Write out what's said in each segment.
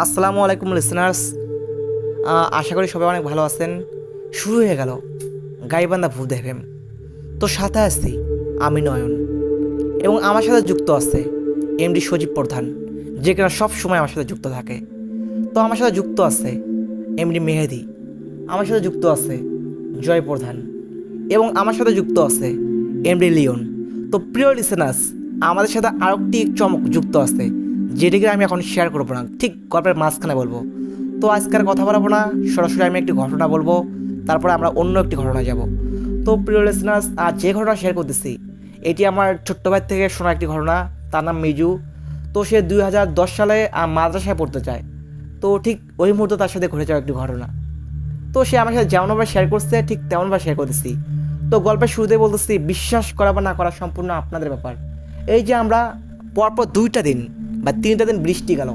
আসসালামু আলাইকুম লিসেনার্স। আশা করি সবাই অনেক ভালো আছেন। শুরু হয়ে গেল গাইবান্ধা ভূত এফএম। তো সাথে আছি আমি নয়ন, এবং আমার সাথে যুক্ত আছে এমডি সজীব প্রধান, যে কিনা সব সময় আমার সাথে যুক্ত থাকে। তো আমার সাথে যুক্ত আছে এমডি মেহেদি, আমার সাথে যুক্ত আছে জয় প্রধান, এবং আমার সাথে যুক্ত আছে এমডি লিওন। তো প্রিয় লিসেনার্স, আমাদের সাথে আরেকটি চমক যুক্ত আছে, যেটিকে আমি এখন শেয়ার করবো না, ঠিক গল্পের মাঝখানে বলবো। তো আজকের কথা বলবো না, সরাসরি আমি একটি ঘটনা বলবো, তারপরে আমরা অন্য একটি ঘটনা যাব। তো প্রিয় লিসেনার্স, যে ঘটনা শেয়ার করতেছি এটি আমার ছোট্ট ভাই থেকে শোনা একটি ঘটনা। তার নাম মিজু। তো সে 2010 সালে মাদ্রাসায় পড়তে চায়। তো ঠিক ওই মুহূর্তে তার সাথে ঘটে যাওয়া একটি ঘটনা। তো সে আমার সাথে যেমনভাবে শেয়ার করছে ঠিক তেমনভাবে শেয়ার করতেছি। তো গল্পের শুরুতে বলতেছি, বিশ্বাস করা বা না করা সম্পূর্ণ আপনাদের ব্যাপার। এই যে আমরা পরপর 2টা দিন বা 3টা দিন বৃষ্টি গেল,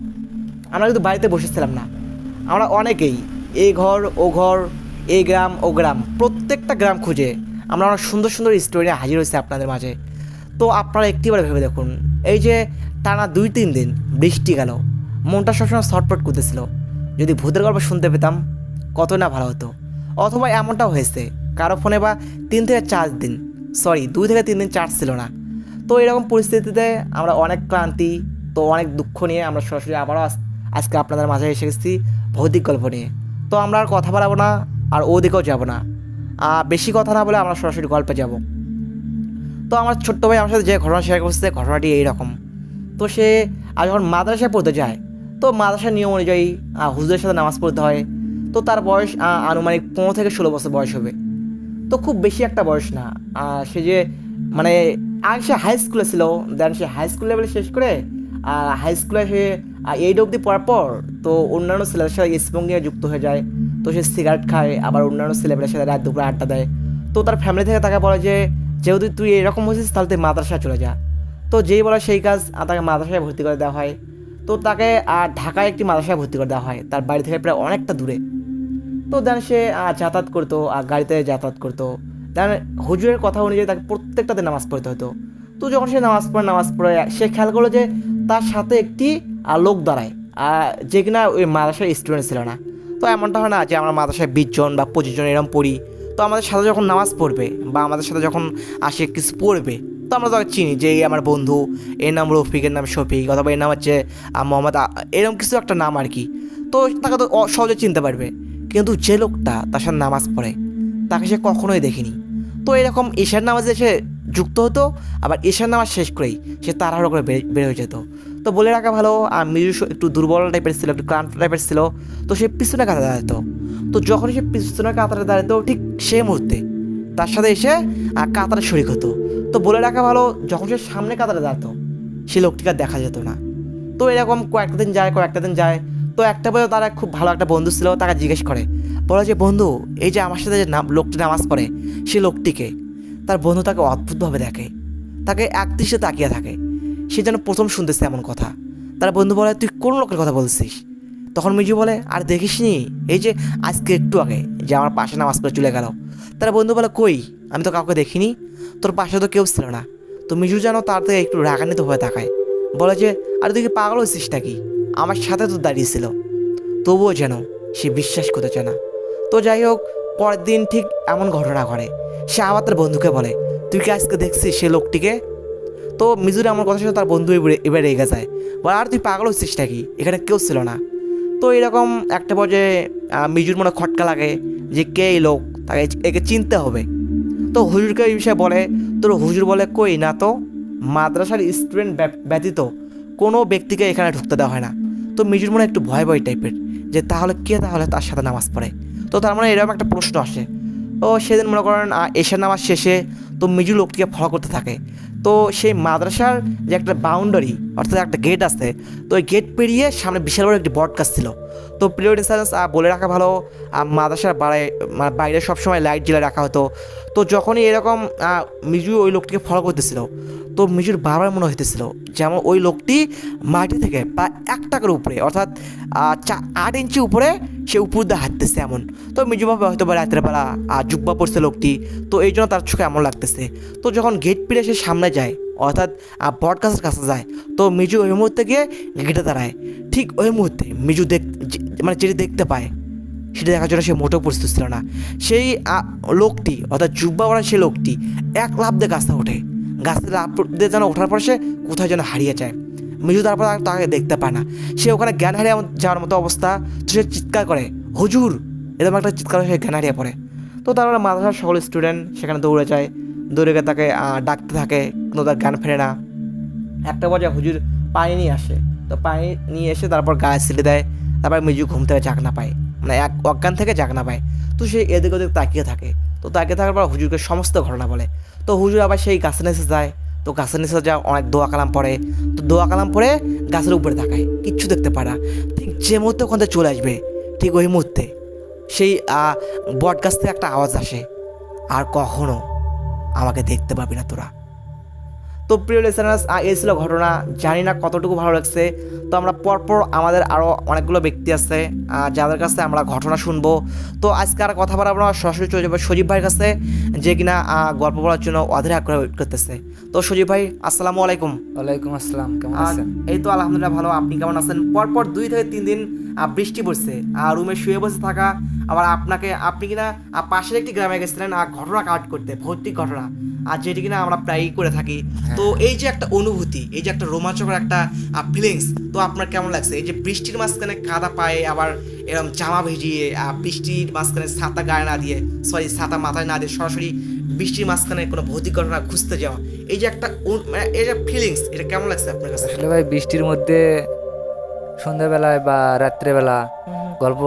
আমরা কিন্তু বাড়িতে বসেছিলাম না। আমরা অনেকেই এই ঘর ও ঘর, এই গ্রাম ও গ্রাম, প্রত্যেকটা গ্রাম খুঁজে আমরা অনেক সুন্দর সুন্দর স্টোরি নিয়ে হাজির হয়েছে আপনাদের মাঝে। তো আপনারা একটিবার ভেবে দেখুন, এই যে টানা 2-3 দিন বৃষ্টি গেল, মনটা সবসময় ছটফট করতেছিল। যদি ভূতের গল্প শুনতে পেতাম কত না ভালো হতো। অথবা এমনটাও হয়েছে কারো ফোনে বা 3 থেকে 4 দিন, সরি 2 থেকে 3 দিন চার্জ ছিল না। তো এরকম পরিস্থিতিতে আমরা অনেক ক্লান্তি, তো অনেক দুঃখ নিয়ে আমরা সরাসরি আবারও আজকে আপনাদের মাঝে এসে গেছি ভৌতিক গল্প নিয়ে। তো আমরা আর কথা বাড়াবো না, আর ওদিকেও যাব না। বেশি কথা না বলে আমরা সরাসরি গল্পে যাব। তো আমার ছোট্ট ভাই আমার সাথে যে ঘটনা শেয়ার করছে, ঘটনাটি এইরকম। তো সে যখন মাদ্রাসায় পড়তে যায়, তো মাদ্রাসার নিয়ম অনুযায়ী হুজুরের সাথে নামাজ পড়তে হয়। তো তার বয়স আনুমানিক 15 থেকে 16 বছর বয়স হবে। তো খুব বেশি একটা বয়স না। সে যে মানে আগে সে হাই স্কুলে ছিল, দেন সে হাই স্কুল লেভেলে শেষ করে হাই স্কুলে সে 8 অবধি পড়ার পর তো অন্যান্য ছেলেদের সাথে স্মোকিংয়ে যুক্ত হয়ে যায়। তো সে সিগারেট খায়, আবার অন্যান্য ছেলেমেয়েদের সাথে রাত দুপুরে আড্ডা দেয়। তো তার ফ্যামিলি থেকে তাকে বলে যে, যেহেতু তুই এরকম হয়েছিস তাহলে তুই মাদ্রাসায় চলে যা। তো যেই বলে সেই কাজ, তাকে মাদ্রাসায় ভর্তি করে দেওয়া হয়। তো তাকে ঢাকায় একটি মাদ্রাসায় ভর্তি করে দেওয়া হয়, তার বাড়ি থেকে প্রায় অনেকটা দূরে। তো দেন সে যাতায়াত করতো, গাড়িতে যাতায়াত করতো। দেন হুজুরের কথা অনুযায়ী তাকে প্রত্যেকটাতে নামাজ পড়তে হতো। তো যখন সে নামাজ পড়ে সে খেয়াল করলো যে তার সাথে একটি লোক দাঁড়ায়, যে কিনা ওই মাদ্রাসার স্টুডেন্ট ছিল না। তো এমনটা হয় না যে আমরা মাদ্রাসায় 20 জন বা 25 জন এরকম পড়ি, তো আমাদের সাথে যখন নামাজ পড়বে বা আমাদের সাথে যখন আসে কিছু পড়বে, তো আমরা তাকে চিনি যে এই আমার বন্ধু, এর নাম রফিক, এর নাম শফিক, অথবা এর নাম হচ্ছে মোহাম্মদ, এরকম কিছু একটা নাম আর কি। তো তাকে তো সহজে চিনতে পারবে। কিন্তু যে লোকটা তার সাথে নামাজ পড়ে তাকে সে কখনোই দেখিনি। তো এরকম ঈশার নামাজে সে যুক্ত হতো, আবার ঈশার নামাজ শেষ করেই সে তাড়াহুড়ো করে বের হয়ে যেত। তো বলে রাখা ভালো, আর মিজু একটু দুর্বল টাইপের ছিল, একটু ক্লান্ত টাইপের ছিল। তো সে পিছনে কাতারে দাঁড়াতো। তো যখনই সে পিছনে কাতারে দাঁড়াতো ঠিক সেই মুহূর্তে তার সাথে এসে কাতারে শরিক হতো। তো বলে রাখা ভালো, যখন সে সামনে কাতারে দাঁড়াতো সে লোকটিকে আর দেখা যেত না। তো এরকম কয়েকটা দিন যায়। তো একটা বলে তার খুব ভালো একটা বন্ধু ছিল, তাকে জিজ্ঞেস করে, বলে যে বন্ধু, এই যে আমার সাথে যে লোকটি নামাজ পড়ে সে লোকটিকে। তার বন্ধু তাকে অদ্ভুতভাবে দেখে, তাকে একদৃষ্টে তাকিয়ে থাকে, সে যেন প্রথম শুনতেছে এমন কথা। তার বন্ধু বলে, তুই কোন লোকের কথা বলছিস? তখন মিজু বলে, আর দেখিসনি এই যে আজকে একটু আগে যে আমার পাশে নামাজ পড়ে চলে গেল? তার বন্ধু বলে, কই, আমি তো কাউকে দেখিনি, তোর পাশে তো কেউ ছিল না। তো মিজু যেন তার থেকে একটু রাগান্বিত হয়ে তাকায়, বলে যে, আরে তুই কি পাগল হয়েছিস নাকি? আমার সাথে তো দাঁড়িয়েছিল। তবুও যেন সে বিশ্বাস করতে চায় না। তো যাই হোক, পরের দিন ঠিক এমন ঘটনা ঘটে। সে আবার তার বন্ধুকে বলে, তুই কি আজকে দেখছিস সে লোকটিকে? তো মিজুর আমার কথা শুনে তার বন্ধু এবার রেগে যায়, বলে, আর তুই পাগল হচ্ছিস নাকি, এখানে কেউ ছিল না। তো এরকম একটা পর্যায়ে মিজুর মনে খটকা লাগে যে কে এই লোক, তাকে একে চিনতে হবে। তো হুজুরকে এই বিষয়ে বলে। তোর হুজুর বলে, কই না তো, মাদ্রাসার স্টুডেন্ট ব্যতীত কোনো ব্যক্তিকে এখানে ঢুকতে দেওয়া হয় না। তো মিজুর মনে একটু ভয় ভয় টাইপের, যে তাহলে কে তাহলে তার সাথে নামাজ পড়ে। তো তার মানে এরকম একটা প্রশ্ন আসে। তো সেদিন মনে করেন এশার নামাজ শেষে তো মিজু লোকটিকে ফলো করতে থাকে। তো সেই মাদ্রাসার যে একটা বাউন্ডারি, অর্থাৎ একটা গেট আছে, তো ওই গেট পেরিয়ে সামনে বিশাল বড় একটি বট গাছ ছিল। তো প্রিয় ডিস্টেন্স বলে রাখা ভালো, মাদ্রাসার বাইরে সবসময় লাইট জ্বালিয়ে রাখা হতো। তো যখনই এরকম মিজু ওই লোকটিকে ফলো করতেছিল, তো মিজুর বাবার মনে হইতেছিল যেমন ওই লোকটি মাটি থেকে প্রায় 1 টাকার উপরে, অর্থাৎ 8 ইঞ্চি উপরে সে উপর দিয়ে হাঁটতেছে এমন। তো মিজু ভাবে হয়তো বা রাতের বেলা জুব্বা পড়ছে লোকটি, তো এই জন্য তার চোখে এমন লাগতেছে। তো যখন গেট পেরিয়ে সে সামনে যায়, অর্থাৎ বটগাছের কাছে যায়। তো মিজু ওই মুহূর্তে গিয়ে গেটে দাঁড়ায়। ঠিক ওই মুহূর্তে মিজু মানে যেটি দেখতে পায় সেটা দেখার জন্য সে মোটেও প্রস্তুত ছিল না। সেই লোকটি অর্থাৎ জুব্বাওয়ালা সেই লোকটি এক লাফ দিয়ে গাছটা ওঠে। গাছতে লাফ দিয়ে যেন ওঠার পর সে কোথায় যেন হারিয়ে যায়। মিজু তারপর তাকে দেখতে পায় না। সে ওখানে জ্ঞান হারিয়ে যাওয়ার মতো অবস্থা। তো সে চিৎকার করে, হুজুর, এরকম একটা চিৎকার সে জ্ঞান হারিয়ে পড়ে। তো তারপরে মাদ্রাসার সকল স্টুডেন্ট সেখানে দৌড়ে যায়, দৌড়ে গিয়ে তাকে ডাকতে থাকে, কিন্তু তার জ্ঞান ফেরে না। একটা পর্যায়ে হুজুর পানি নিয়ে আসে। তো পানি নিয়ে এসে তারপর গায়ে ছেড়ে দেয়। তারপর মিজু ঘুম থেকে জাগ না পায়, মানে এক অজ্ঞান থেকে জাগ না পায়। তো সে এদিক ওদিক তাকিয়ে থাকে। তো তাকিয়ে থাকার পর হুজুরকে সমস্ত ঘটনা বলে। তো হুজুর আবার সেই গাছের নিচে যায়। তো গাছের নিচে যা অনেক দোয়া কালাম পড়ে। তো দোয়া কালাম পড়ে গাছের উপরে তাকায়, কিচ্ছু দেখতে পায় না। ঠিক যে মুহূর্তে ওখান থেকে চলে আসবে, ঠিক ওই মুহূর্তে সেই বট গাছ থেকে একটা আওয়াজ আসে, আর কখনো আমাকে দেখতে পাবি না তোরা। তো প্রিয় লিসেনার্স, এই ছিল ঘটনা। জানি না কতটুকু ভালো লাগছে। তো আমরা পরপর আমাদের আরও অনেকগুলো ব্যক্তি আছে যাদের কাছে আমরা ঘটনা শুনবো। তো আজকে আর কথা বলা আমরা সরাসরি চলে যাবো সজীব ভাইয়ের কাছে, যে কিনা গল্প বলার জন্য অধীর আগ্রহ করতেছে। তো সজীব ভাই, আসসালামু আলাইকুম। ওয়ালাইকুম আসসালাম, কেমন আছেন? এই তো আলহামদুলিল্লাহ ভালো, আপনি কেমন আছেন? পরপর 2 থেকে 3 দিন বৃষ্টি পড়ছে, আর রুমে শুয়ে বসে থাকা, আবার আপনি কিনা পাশের একটি গ্রামে গেছিলেন ঘটনা কাট করতে, ভৌতিক ঘটনা, আর যেটি কিনা আমরা প্রায়ই করে থাকি। তো এই যে একটা অনুভূতি, এই যে একটা রোমাঞ্চকর একটা ফিলিংস, তো আপনার কেমন লাগছে? এই যে বৃষ্টির মাঝখানে কাদা পায়ে, আবার এরকম জামা ভিজিয়ে, বৃষ্টির মাঝখানে ছাতা গায়ে না দিয়ে, ছাতা মাথায় না দিয়ে সরাসরি বৃষ্টির মাঝখানে কোনো ভৌতিক ঘটনা খুঁজতে যাওয়া, এই যে একটা মানে এই যে ফিলিংস, এটা কেমন লাগছে আপনার কাছে? আসলে ভাই, বৃষ্টির মধ্যে সন্ধ্যাবেলায় বা রাত্রেবেলা গল্প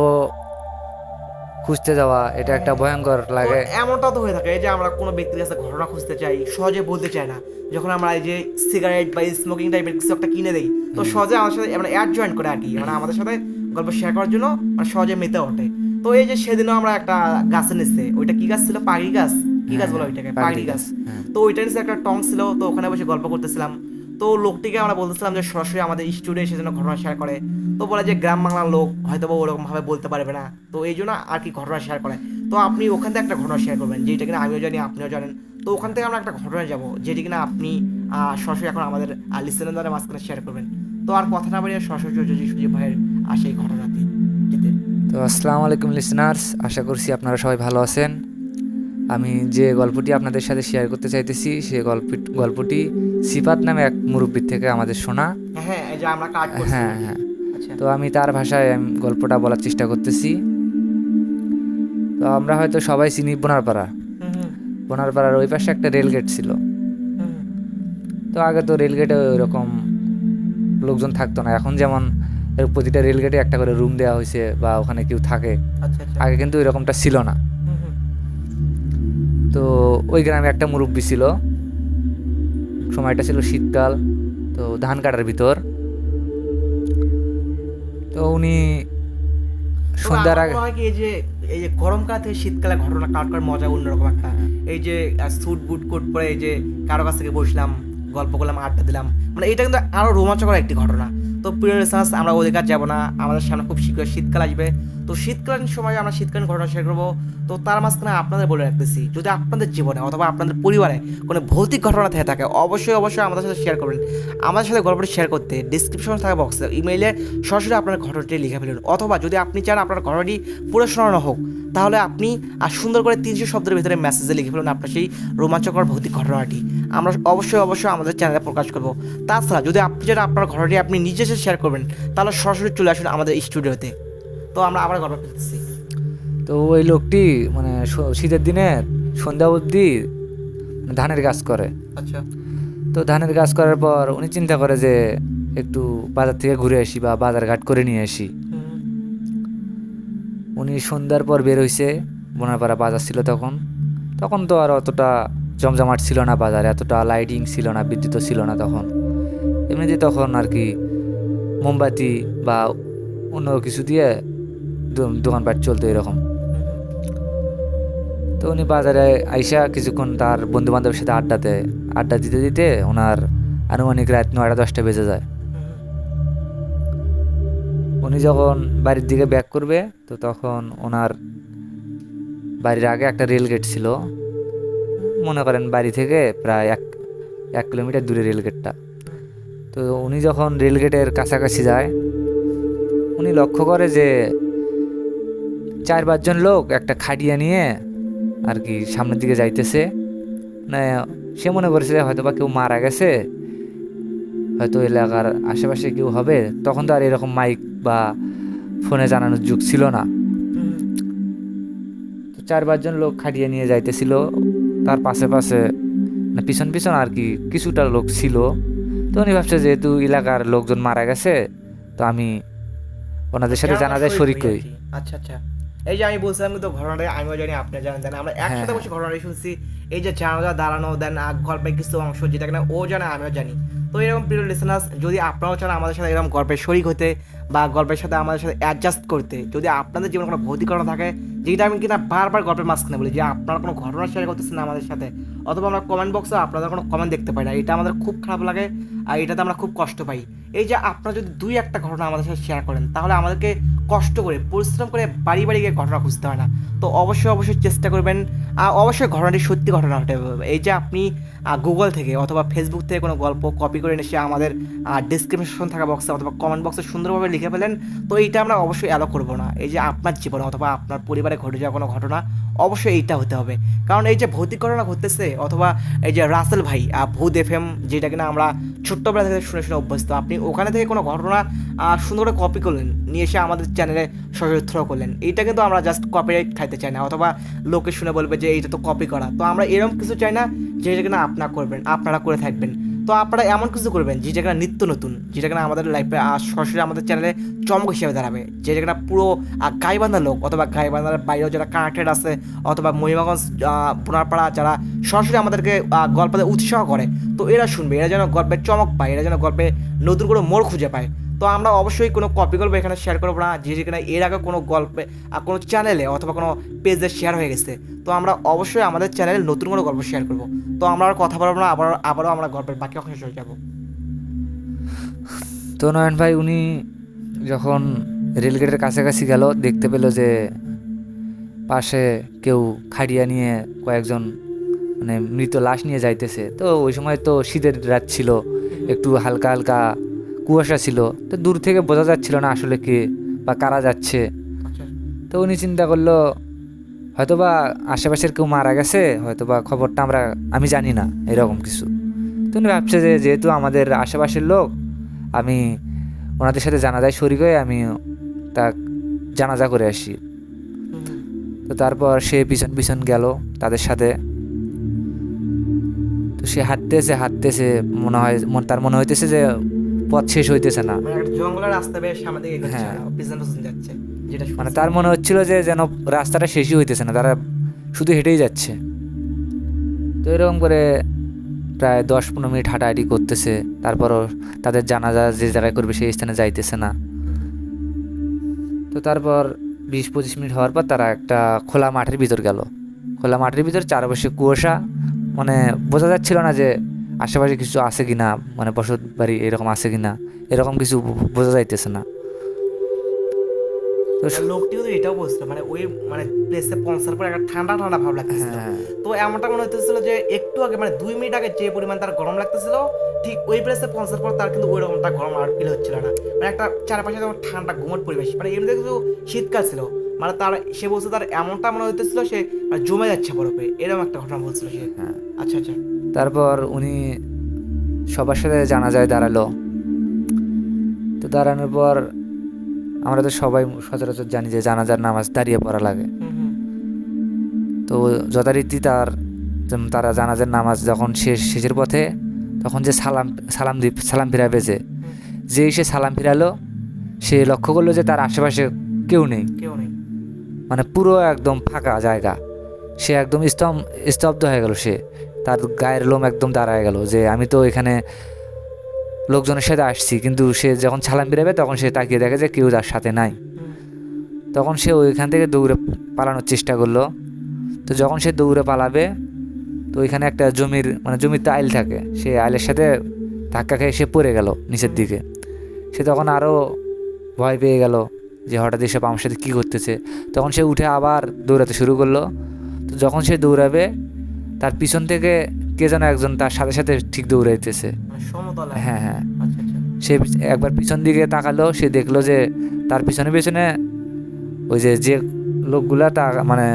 খুঁজতে যাওয়া, এটা একটা ভয়ঙ্কর লাগে। এমনটা তো হয়ে থাকে, এই যে আমরা কোনো ব্যক্তির কাছে ঘটনা খুঁজতে চাই, সহজে বলতে চাই না। যখন আমরা এই যে সিগারেট বা স্মোকিং টাইপের কিছু একটা কিনে দেই, তো সহজে আমাদের সাথে মানে অ্যাড জয়েন করে আর কি, মানে আমাদের সাথে গল্প শেয়ার করার জন্য মানে সহজে মেতে ওঠে। তো এই যে সেদিনও আমরা একটা গাছের নিচে, ওইটা কি গাছ ছিল? পাগড়ি গাছ, কি গাছ বলো ওইটাকে? পাগড়ি গাছ। তো ওইটার নিচে একটা টং ছিল, তো ওখানে বসে গল্প করতেছিলাম। তো লোকটিকে আমরা বলতেছিলাম যে সরাসরি আমাদের স্টুডিও সেজন্য ঘটনা শেয়ার করে। তো বলে যে গ্রাম বাংলার লোক হয়তো বা ওরকম ভাবে বলতে পারবে না, তো এই জন্য আর কি ঘটনা শেয়ার করে। তো আপনি ওখান থেকে একটা ঘটনা শেয়ার করবেন, যেটা কিনা আমিও জানি, আপনিও জানেন। তো ওখান থেকে আমরা একটা ঘটনা যাব, যেটি কিনা আপনি সরাসরি এখন আমাদের লিসেনারদের মাঝখানে শেয়ার করবেন। তো আর কথা না বাড়িয়ে সরাসরি সুজিব ভাইয়ের সেই ঘটনাটি দিতে। তো আসসালামু আলাইকুম লিসনার্স, আশা করছি আপনারা সবাই ভালো আছেন। আমি যে গল্পটি আপনাদের সাথে শেয়ার করতে চাইতেছি, সেই গল্পটি সিফাত নামে এক মুরব্বির থেকে আমাদের শোনা। হ্যাঁ, এই যে আমরা কাট করছি। হ্যাঁ হ্যাঁ, আচ্ছা। তো আমি তার ভাষায় গল্পটা বলার চেষ্টা করতেছি। তো আমরা হয়তো সবাই চিনি বোনারপাড়া। হুম হুম বোনারপাড়ার ওই পাশে একটা রেলগেট ছিল। হুম। তো আগে তো রেলগেটে ওইরকম লোকজন থাকতো না, এখন যেমন প্রতিটা রেলগেটে একটা করে রুম দেওয়া হয়েছে বা ওখানে কেউ থাকে। আচ্ছা আচ্ছা। আগে কিন্তু এরকমটা ছিল না। হুম হুম। তো ওই গ্রামে একটা মুরব্বি ছিল, সময়টা ছিল শীতকাল, তো ধান কাটার ভিতর। তো উনি তবে সন্ধ্যার আমার আগে, মনে হয় কি, এই যে গরমকাল থেকে শীতকালে ঘটনা কাট করার মজা অন্যরকম একটা। এই যে স্যুট বুট কোট পরে এই যে কারো কাছ থেকে বসলাম, গল্প করলাম, আড্ডা দিলাম, মানে এটা কিন্তু আরো রোমাঞ্চকর একটি ঘটনা। তো প্রিয় লিসেনার্স, আমরা ওদের কাছে যাবো না, আমাদের সামনে খুব শীঘ্র শীতকাল আসবে। তো শীতকালীন সময় আমরা শীতকালীন ঘটনা শেয়ার করবো। তো তার মাঝখানে আপনাদের বলে রাখতেছি, যদি আপনাদের জীবনে অথবা আপনাদের পরিবারে কোনো ভৌতিক ঘটনা থেকে থাকে, অবশ্যই অবশ্যই আমাদের সাথে শেয়ার করবেন। আমাদের সাথে গল্পটি শেয়ার করতে ডিসক্রিপশনে থাকা বক্সে ইমেইলে সরাসরি আপনার ঘটনাটি লিখে ফেলুন, অথবা যদি আপনি চান আপনার ঘটনাটি পুরো শোনানো হোক, তাহলে আপনি সুন্দর করে 300 শব্দের ভিতরে মেসেজে লিখে ফেলুন আপনার সেই রোমাঞ্চকর ভৌতিক ঘটনাটি। আমরা অবশ্যই অবশ্যই আমাদের চ্যানেলে প্রকাশ করব। তাছাড়া যদি আপনি চান আপনার ঘটনাটি আপনি নিজে এসে শেয়ার করবেন, তাহলে সরাসরি চলে আসুন আমাদের স্টুডিওতে। তো আমরা আবার গল্প করতেছি। তো ওই লোকটি মানে শীতের দিনে সন্ধ্যা অবধি ধানের কাজ করে। আচ্ছা। তো ধানের কাজ করার পর উনি চিন্তা করে যে একটু বাজার থেকে ঘুরে আসি বা বাজার ঘাট করে নিয়ে আসি। উনি সন্ধ্যার পর বের হইছে। বোনারপাড়া বাজার ছিল তখন। তখন তো আর অতটা জমজমাট ছিল না বাজারে, এতটা লাইটিং ছিল না, বিদ্যুৎ ছিল না তখন। এমনিতে তখন আর কি মোমবাতি বা অন্য কিছু দিয়ে দোকানপাট চলতো এরকম। তো উনি বাজারে আইসা কিছুক্ষণ তার বন্ধু বান্ধবের সাথে আড্ডা দিতে দিতে ওনার আনুমানিক রাত 9টা 10টা বেজে যায়। উনি যখন বাড়ির দিকে ব্যাক করবে, তো তখন ওনার বাড়ির আগে একটা রেল গেট ছিল। মনে করেন বাড়ি থেকে প্রায় 1 কিলোমিটার দূরে রেলগেটটা। তো উনি যখন রেলগেটের কাছাকাছি যায়, উনি লক্ষ্য করে যে 4-5 জন লোক একটা খাটিয়া নিয়ে আর কি সামনের দিকে যাইতেছে। মানে সে মনে করছে যে হয়তো বা কেউ মারা গেছে, হয়তো এলাকার আশেপাশে কেউ হবে। তখন তো আর এরকম মাইক বা ফোনে জানানোর যুগ ছিল না। তো 4-5 জন লোক খাটিয়ে নিয়ে যাইতেছিল, তার পাশে পাশে মানে পিছন পিছন আর কি কিছুটা লোক ছিল। তো উনি ভাবছে যেহেতু এলাকার লোকজন মারা গেছে, তো আমি ওনাদের সাথে জানাজায় শরিক হই আর করি। কি। আচ্ছা আচ্ছা, এই যে আমি বলছিলাম কিন্তু ঘটনাটা আমিও জানি, আপনিও জানেন, দেন আমরা একসাথে হ্যাঁ। বসে ঘটনাটা শুনছি। এই যে জানাজা দাঁড়ানো, দেন গল্পের কিছু অংশ যেটা কিনা ও জানে আমিও জানি। তো এরকম প্রিয় লিসেনার্স, যদি আপনারাও চান আমাদের সাথে এরকম গল্পের শরিক হতে বা গল্পের সাথে আমাদের সাথে অ্যাডজাস্ট করতে, যদি আপনাদের জীবনে কোনো ভৌতিক ঘটনা থাকে, যেটা আমি কিনা বারবার গল্পের মাঝখানে বলি যে আপনারা কোনো ঘটনা শেয়ার করতেছেন না আমাদের সাথে, অথবা আমরা কমেন্ট বক্সে আপনাদের কোনো কমেন্ট দেখতে পাই না, এটা আমাদের খুব খারাপ লাগে আর এটাতে আমরা খুব কষ্ট পাই। এই যে আপনারা যদি 2-1টা ঘটনা আমাদের সাথে শেয়ার করেন, তাহলে আমাদেরকে কষ্ট করে পরিশ্রম করে বাড়ি বাড়ি গিয়ে ঘটনা খুঁজতে হয় না। তো অবশ্যই অবশ্যই চেষ্টা করবেন, আর অবশ্যই ঘটনাটি সত্যি ঘটনা হতে হবে। এই যে আপনি গুগল থেকে অথবা ফেসবুক থেকে কোনো গল্প কপি করে এনে সে আমাদের ডিসক্রিপশন থাকা বক্সে অথবা কমেন্ট বক্সে সুন্দরভাবে লিখে ফেলেন, তো এইটা আমরা অবশ্যই অ্যালো করবো না। এই যে আপনার জীবনে অথবা আপনার পরিবারে ঘটে যাওয়া কোনো ঘটনা, অবশ্যই এইটা হতে হবে। কারণ এই যে ভৌতিক ঘটনা ঘটতেছে, অথবা এই যে রাসেল ভাই ভূত এফএম, যেটা কিনা আমরা ছোট্টবেলা থেকে শুনে শুনে অভ্যস্ত, আপনি ওখানে থেকে কোনো ঘটনা সুন্দর করে কপি করলেন, নিয়ে এসে আমাদের চ্যানেলে সরাসরি থ্রো করলেন, এইটা কিন্তু আমরা জাস্ট কপিরাইট খাইতে চাই না, অথবা লোকে শুনে বলবে যে এইটা তো কপি করা। তো আমরা এরকম কিছু চাই না যেটা কিনা আপনারা করে থাকবেন। তো আপনারা এমন কিছু করবেন যেটা কিনা নিত্য নতুন, যেটা কিনা আমাদের লাইফে সরাসরি আমাদের চ্যানেলে চমক হিসেবে দাঁড়াবে, যেটা কিনা পুরো গাইবান্ধা লোক অথবা গাইবান্ধার বাইরেও যারা কানেক্টেড আছে, অথবা মহিমাগঞ্জ বোনারপাড়া যারা সরাসরি আমাদেরকে গল্পে উৎসাহ করে, তো এরা শুনবে, এরা যেন গল্পের চমক পায়, এরা যেন গল্পে নতুন করে মোড় খুঁজে পায়। তো আমরা অবশ্যই কোনো কপি গল্প এখানে শেয়ার করবো না, যেখানে এর আগে কোনো গল্পে কোনো চ্যানেলে অথবা কোনো পেজে শেয়ার হয়ে গেছে। তো আমরা অবশ্যই আমাদের চ্যানেলে নতুন কোনো গল্প শেয়ার করব। তো আমরা আর কথা বলবো না, আবারও আমরা গল্পের বাকি অংশে চলে যাবো। তো নয়ন ভাই উনি যখন রেলগেটের কাছাকাছি গেল, দেখতে পেল যে পাশে কেউ খাড়িয়া নিয়ে কয়েকজন মানে মৃত লাশ নিয়ে যাইতেছে। তো ওই সময় তো শীতের রাত ছিল, একটু হালকা হালকা কুয়াশা ছিল, তো দূর থেকে বোঝা যাচ্ছিল না আসলে কে বা কারা যাচ্ছে। আচ্ছা। তো উনি চিন্তা করলো হয়তোবা আশেপাশের কেউ মারা গেছে, হয়তোবা খবরটা আমি জানি না, এরকম কিছু। তো উনি ভাবছে যে যেহেতু আমাদের আশেপাশের লোক, আমি ওনাদের সাথে জানাজায় শরিক হয়ে আমি তা জানাজা করে আসি। তো তারপর সে পিছন পিছন গেল তাদের সাথে। তো সে হাঁটতেছে তার মনে হইতেছে যে পথ শেষ হইতেছে না। মানে একটা জঙ্গলের রাস্তা বেশ সামনে দিকে এগোচ্ছে, হ্যাঁ। পিছন পিছন যাচ্ছে, যেটা মানে তার মনে হচ্ছিল যে যেন রাস্তাটা শেষই হইতেছে না, তারা শুধু হেঁটেই যাচ্ছে। তো এরকম করে প্রায় 10-15 মিনিট হাঁটাহাঁটি করতেছে, তারপরও তাদের জানাজা যে জায়গায় করবে সেই স্থানে যাইতেছে না। তো তারপর 20-25 মিনিট হওয়ার পর তারা একটা খোলা মাঠের ভিতর গেল। খোলা মাঠের ভিতর চারপাশে কুয়াশা, মানে বোঝা যাচ্ছিল না যে আশেপাশে কিছু আছে কি না, মানে বসত বাড়ি এরকম আছে কি না, এরকম কিছু বোঝা যাইতেছে না। তো আর লোকটি কিন্তু এটাও বলছিল, মানে ওই মানে প্লেসে পৌঁছার পর একটা ঠান্ডা ঠান্ডা ভাব লাগতেছিল। হ্যাঁ, তো এমনটা মনে হতেছিল যে একটু আগে মানে 2 মিনিট আগে যে পরিমাণ তার গরম লাগতেছিল, ঠিক ওই প্লেসে পৌঁছার পর তার কিন্তু ওই রকমটা গরম আর ফিল হচ্ছিল না। মানে একটা চারপাশে যেমন ঠান্ডা ঘুমট পরিবেশ, মানে এমনিতে কিন্তু শীতকাল ছিল, মানে তার সে বলছে তার এমনটা মনে হতেছিল সে মানে জমে যাচ্ছে বরফে, এরকম একটা ঘটনা বলছিল সে। হ্যাঁ। আচ্ছা আচ্ছা। তারপর উনি সবার সাথে জানাজায় দাঁড়ালো। তো দাঁড়ানোর পর আমরা তো সবাই সচরাচর জানি যে জানাজার নামাজ দাঁড়িয়ে পড়া লাগে। তো যথারীতি তারা জানাজার নামাজ যখন শেষের পথে, তখন যে সালাম ফিরাবে, যেই সে সালাম ফিরালো, সে লক্ষ্য করলো যে তার আশেপাশে কেউ নেই, কেউ নেই। মানে পুরো একদম ফাঁকা জায়গা। সে একদম স্তব্ধ হয়ে গেল, তার গায়ের লোম একদম দাঁড়ায় গেল যে আমি তো এখানে লোকজনের সাথে আসছি, কিন্তু সে যখন সালাম ফিরাবে তখন সে তাকিয়ে দেখে যে কেউ তার সাথে নাই। তখন সে ওইখান থেকে দৌড়ে পালানোর চেষ্টা করলো। তো যখন সে দৌড়ে পালাবে, তো ওইখানে একটা জমির তো আইল থাকে, সে আইলের সাথে ধাক্কা খেয়ে সে পড়ে গেল নিচের দিকে। সে তখন আরও ভয় পেয়ে গেল যে হঠাৎ এসব আমার সাথে কী করতেছে। তখন সে উঠে আবার দৌড়াতে শুরু করলো। তো যখন সে দৌড়াবে, তার পিছন থেকে কে যেন একজন তার সাথে সাথে ঠিক দৌড়াইতেছে। মানে সমতলা। হ্যাঁ হ্যাঁ, আচ্ছা আচ্ছা। সে একবার পিছন দিকে তাকালো, সে দেখলো যে তার পিছনে পিছনে ওই যে যে লোকগুলা তা মানে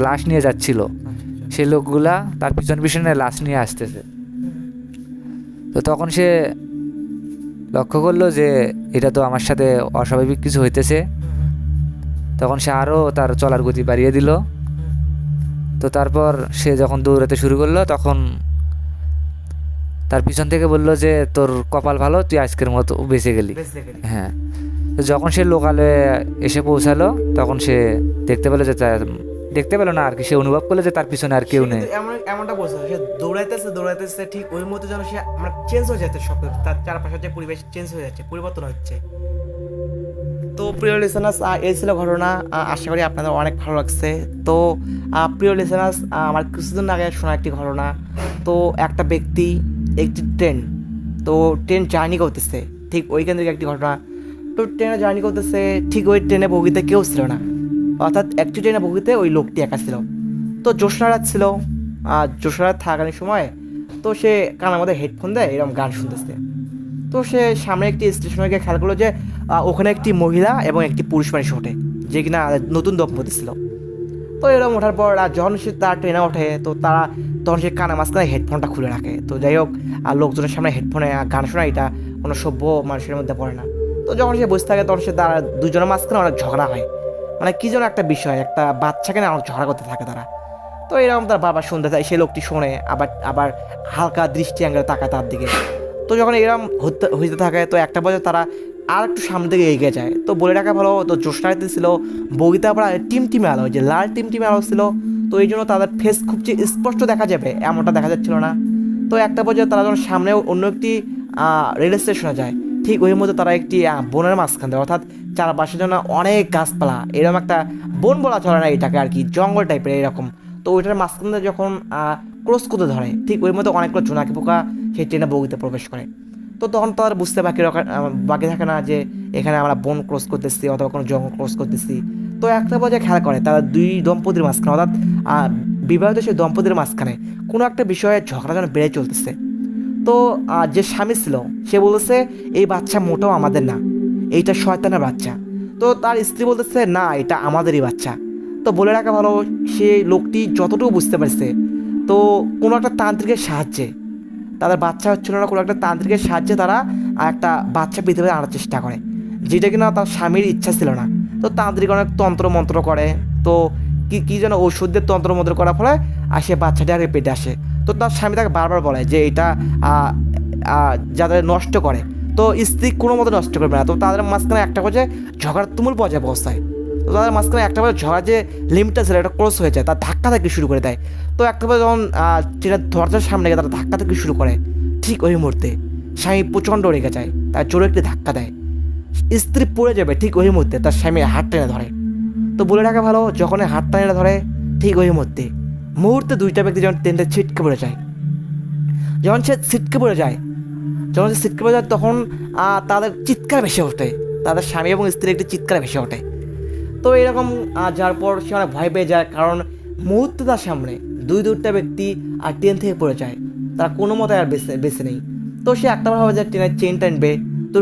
লাশ নিয়ে যাচ্ছিল, আচ্ছা আচ্ছা। সেই লোকগুলা তার পিছন পিছনে লাশ নিয়ে আসতেছে। তো তখন সে লক্ষ্য করলো যে এটা তো আমার সাথে অস্বাভাবিক কিছু হইতেছে। তখন সে আরও তার চলার গতি বাড়িয়ে দিল। তো তারপর সে যখন দৌড়াতে শুরু করলো তখন তার পিছন থেকে বললো যে তোর কপাল ভালো, তুই আজকের মতো বেঁচে গেলি। বেসিক্যালি। হ্যাঁ। তো যখন সে লোকালে এসে পৌঁছালো তখন সে দেখতে পেলো যে দেখতে পেলো না আর কি, সে অনুভব করলো যে তার পিছনে আর কেউ নেই। এমনটা বলছে, সে দৌড়াইতেছে দৌড়াইতেছে, ঠিক ওই মুহূর্তে যেন সে আমরা চেঞ্জ হয়ে যাচ্ছে, সব তার চারপাশের যে পরিবেশ চেঞ্জ হয়ে যাচ্ছে, পরিবর্তন হচ্ছে। তো প্রিয় লিসেনার্স, এই ছিল ঘটনা। আশা করি আপনাদের অনেক ভালো লাগছে। তো প্রিয় লিসেনার্স, আমার কিছুদিন আগে শোনা একটি ঘটনা। তো একটা ব্যক্তি একটি ট্রেন জার্নি করতেছে, ঠিক ওইখান থেকে একটি ঘটনা। তো ট্রেনে জার্নি করতেছে, ঠিক ওই ট্রেনে বগিতে কেউ ছিল না, অর্থাৎ একটি ট্রেনে বগিতে ওই লোকটি একা ছিল। তো জ্যোৎস্না রাত ছিল, জ্যোৎস্না রাত থাকার সময় তো সে কানের মধ্যে হেডফোন দেয়, এরকম গান শুনতেছে। তো সে সামনে একটি স্টেশনে গিয়ে খেয়াল করলো যে ওখানে একটি মহিলা এবং একটি পুরুষ মানুষ ওঠে, যে কিনা নতুন দম্পতি ছিল। তো এরকম ওঠার পর যখন সে তার ট্রেনে ওঠে, তো তখন সে কানে মাঝখানে হেডফোনটা খুলে রাখে। তো যাই হোক, লোকজনের সামনে হেডফোনে গান শোনা এটা কোনো সভ্য মানুষের মধ্যে পড়ে না। তো যখন সে বসে থাকে তখন সে তারা দুজনের মাঝখানে অনেক ঝগড়া হয়, মানে কী যেন একটা বিষয়, একটা বাচ্চাকে না অনেক ঝগড়া করতে থাকে তারা। তো এরকম তার বাবা শুনতে চায়, সেই লোকটি শোনে, আবার আবার হালকা দৃষ্টি অ্যাঙ্গেলে তাকায় তার দিকে। তো যখন এরকম হইতে থাকে, তো একটা বছর তারা আর একটু সামনে দিকে এগিয়ে যায়। তো বলে রাখা ভালো, তো জ্যোৎস্নাতে ছিল বগিতে আবার টিমটিমে আলো, যে লাল টিমটিমে আলো ছিল। তো এই জন্য তাদের ফেস খুব যে স্পষ্ট দেখা যাবে এমনটা দেখা যাচ্ছিল না। তো একটা পর্যায়ে তারা যখন সামনে অন্য একটি রেল স্টেশনে যায়, ঠিক ওই মধ্যে তারা একটি বনের মাঝখান দেয়, অর্থাৎ চারপাশের জন্য অনেক গাছপালা, এরকম একটা বন বলা চলে না এটাকে, আর কি জঙ্গল টাইপের এরকম। তো ওইটার মাঝখান দিয়ে যখন ক্রস করতে ধরে, ঠিক ওই মধ্যে অনেকগুলো জোনাকি পোকা সেই ট্রেনে বগিতে প্রবেশ করে। তো তখন তো আর বুঝতে বাকি থাকে না যে এখানে আমরা বন ক্রস করতেছি অথবা কোনো জঙ্গল ক্রস করতেছি। তো একটা পর্যায়ে খেয়াল করে তারা দুই দম্পতির মাঝখানে, অর্থাৎ বিবাহিত সেই দম্পতির মাঝখানে কোনো একটা বিষয়ে ঝগড়া যেন বেড়ে চলতেছে। তো যে স্বামী ছিল সে বলেছে এই বাচ্চা মোটেও আমাদের না, এইটা শয়তানের বাচ্চা। তো তার স্ত্রী বলতেছে না, এটা আমাদেরই বাচ্চা। তো বলে রাখা ভালো, সেই লোকটি যতটুকু বুঝতে পারছে, তো কোনো একটা তান্ত্রিকের সাহায্যে তাদের বাচ্চা হচ্ছিল না, কোনো একটা তান্ত্রিকের সাহায্যে তারা একটা বাচ্চা পৃথিবীতে আনার চেষ্টা করে, যেটা কিনা তার স্বামীর ইচ্ছা ছিল না। তো তান্ত্রিক অনেক তন্ত্র মন্ত্র করে, তো কী যেন ঔষধ দিয়ে তন্ত্র মন্ত্র করার ফলে আর সে বাচ্চাটি আগে পেটে আসে। তো তার স্বামী তাকে বারবার বলে যে এটা যাদের নষ্ট করে, তো স্ত্রী কোনো মতো নষ্ট করবে না। তো তাদের মাঝখানে একটা পর্যায়ে ঝগড়ার তুমুল পর্যায়ে পৌঁছায়। তো তাদের মাঝখানে একটা পর্যায়ে ঝগড়া যে লিমিটটা ছিল এটা ক্রস হয়ে যায়, তার ধাক্কা থেকে শুরু করে দেয়। তো একটা পর্যায়ে যখন ট্রেনের দরজার সামনে গিয়ে তারা ধাক্কা থেকে শুরু করে, ঠিক ওই মুহূর্তে স্বামী প্রচণ্ড রেগে যায়, তার জোরে একটি ধাক্কা দেয়, স্ত্রী পড়ে যাবে, ঠিক ওই মুহূর্তে তার স্বামী হাত টেনে ধরে। তো বলে রাখা ভালো, যখন হাত টেনে ধরে ঠিক ওই মুহূর্তে দুইটা ব্যক্তি যখন ট্রেনটা ছিটকে পড়ে যায়, যখন সে ছিটকে পড়ে যায় তখন তাদের চিৎকার ভেসে ওঠে, তাদের স্বামী এবং স্ত্রীর একটি চিৎকার ভেসে ওঠে। তো এরকম যার পর সে অনেক ভয় পেয়ে যায়, কারণ মুহূর্তে তার সামনে দুইটা ব্যক্তি আর ট্রেন থেকে পড়ে যায়, তারা কোনো মতে আর বেঁচে নেই। তো সে একটা ভাবে যে ট্রেনের চেন টানবে, তো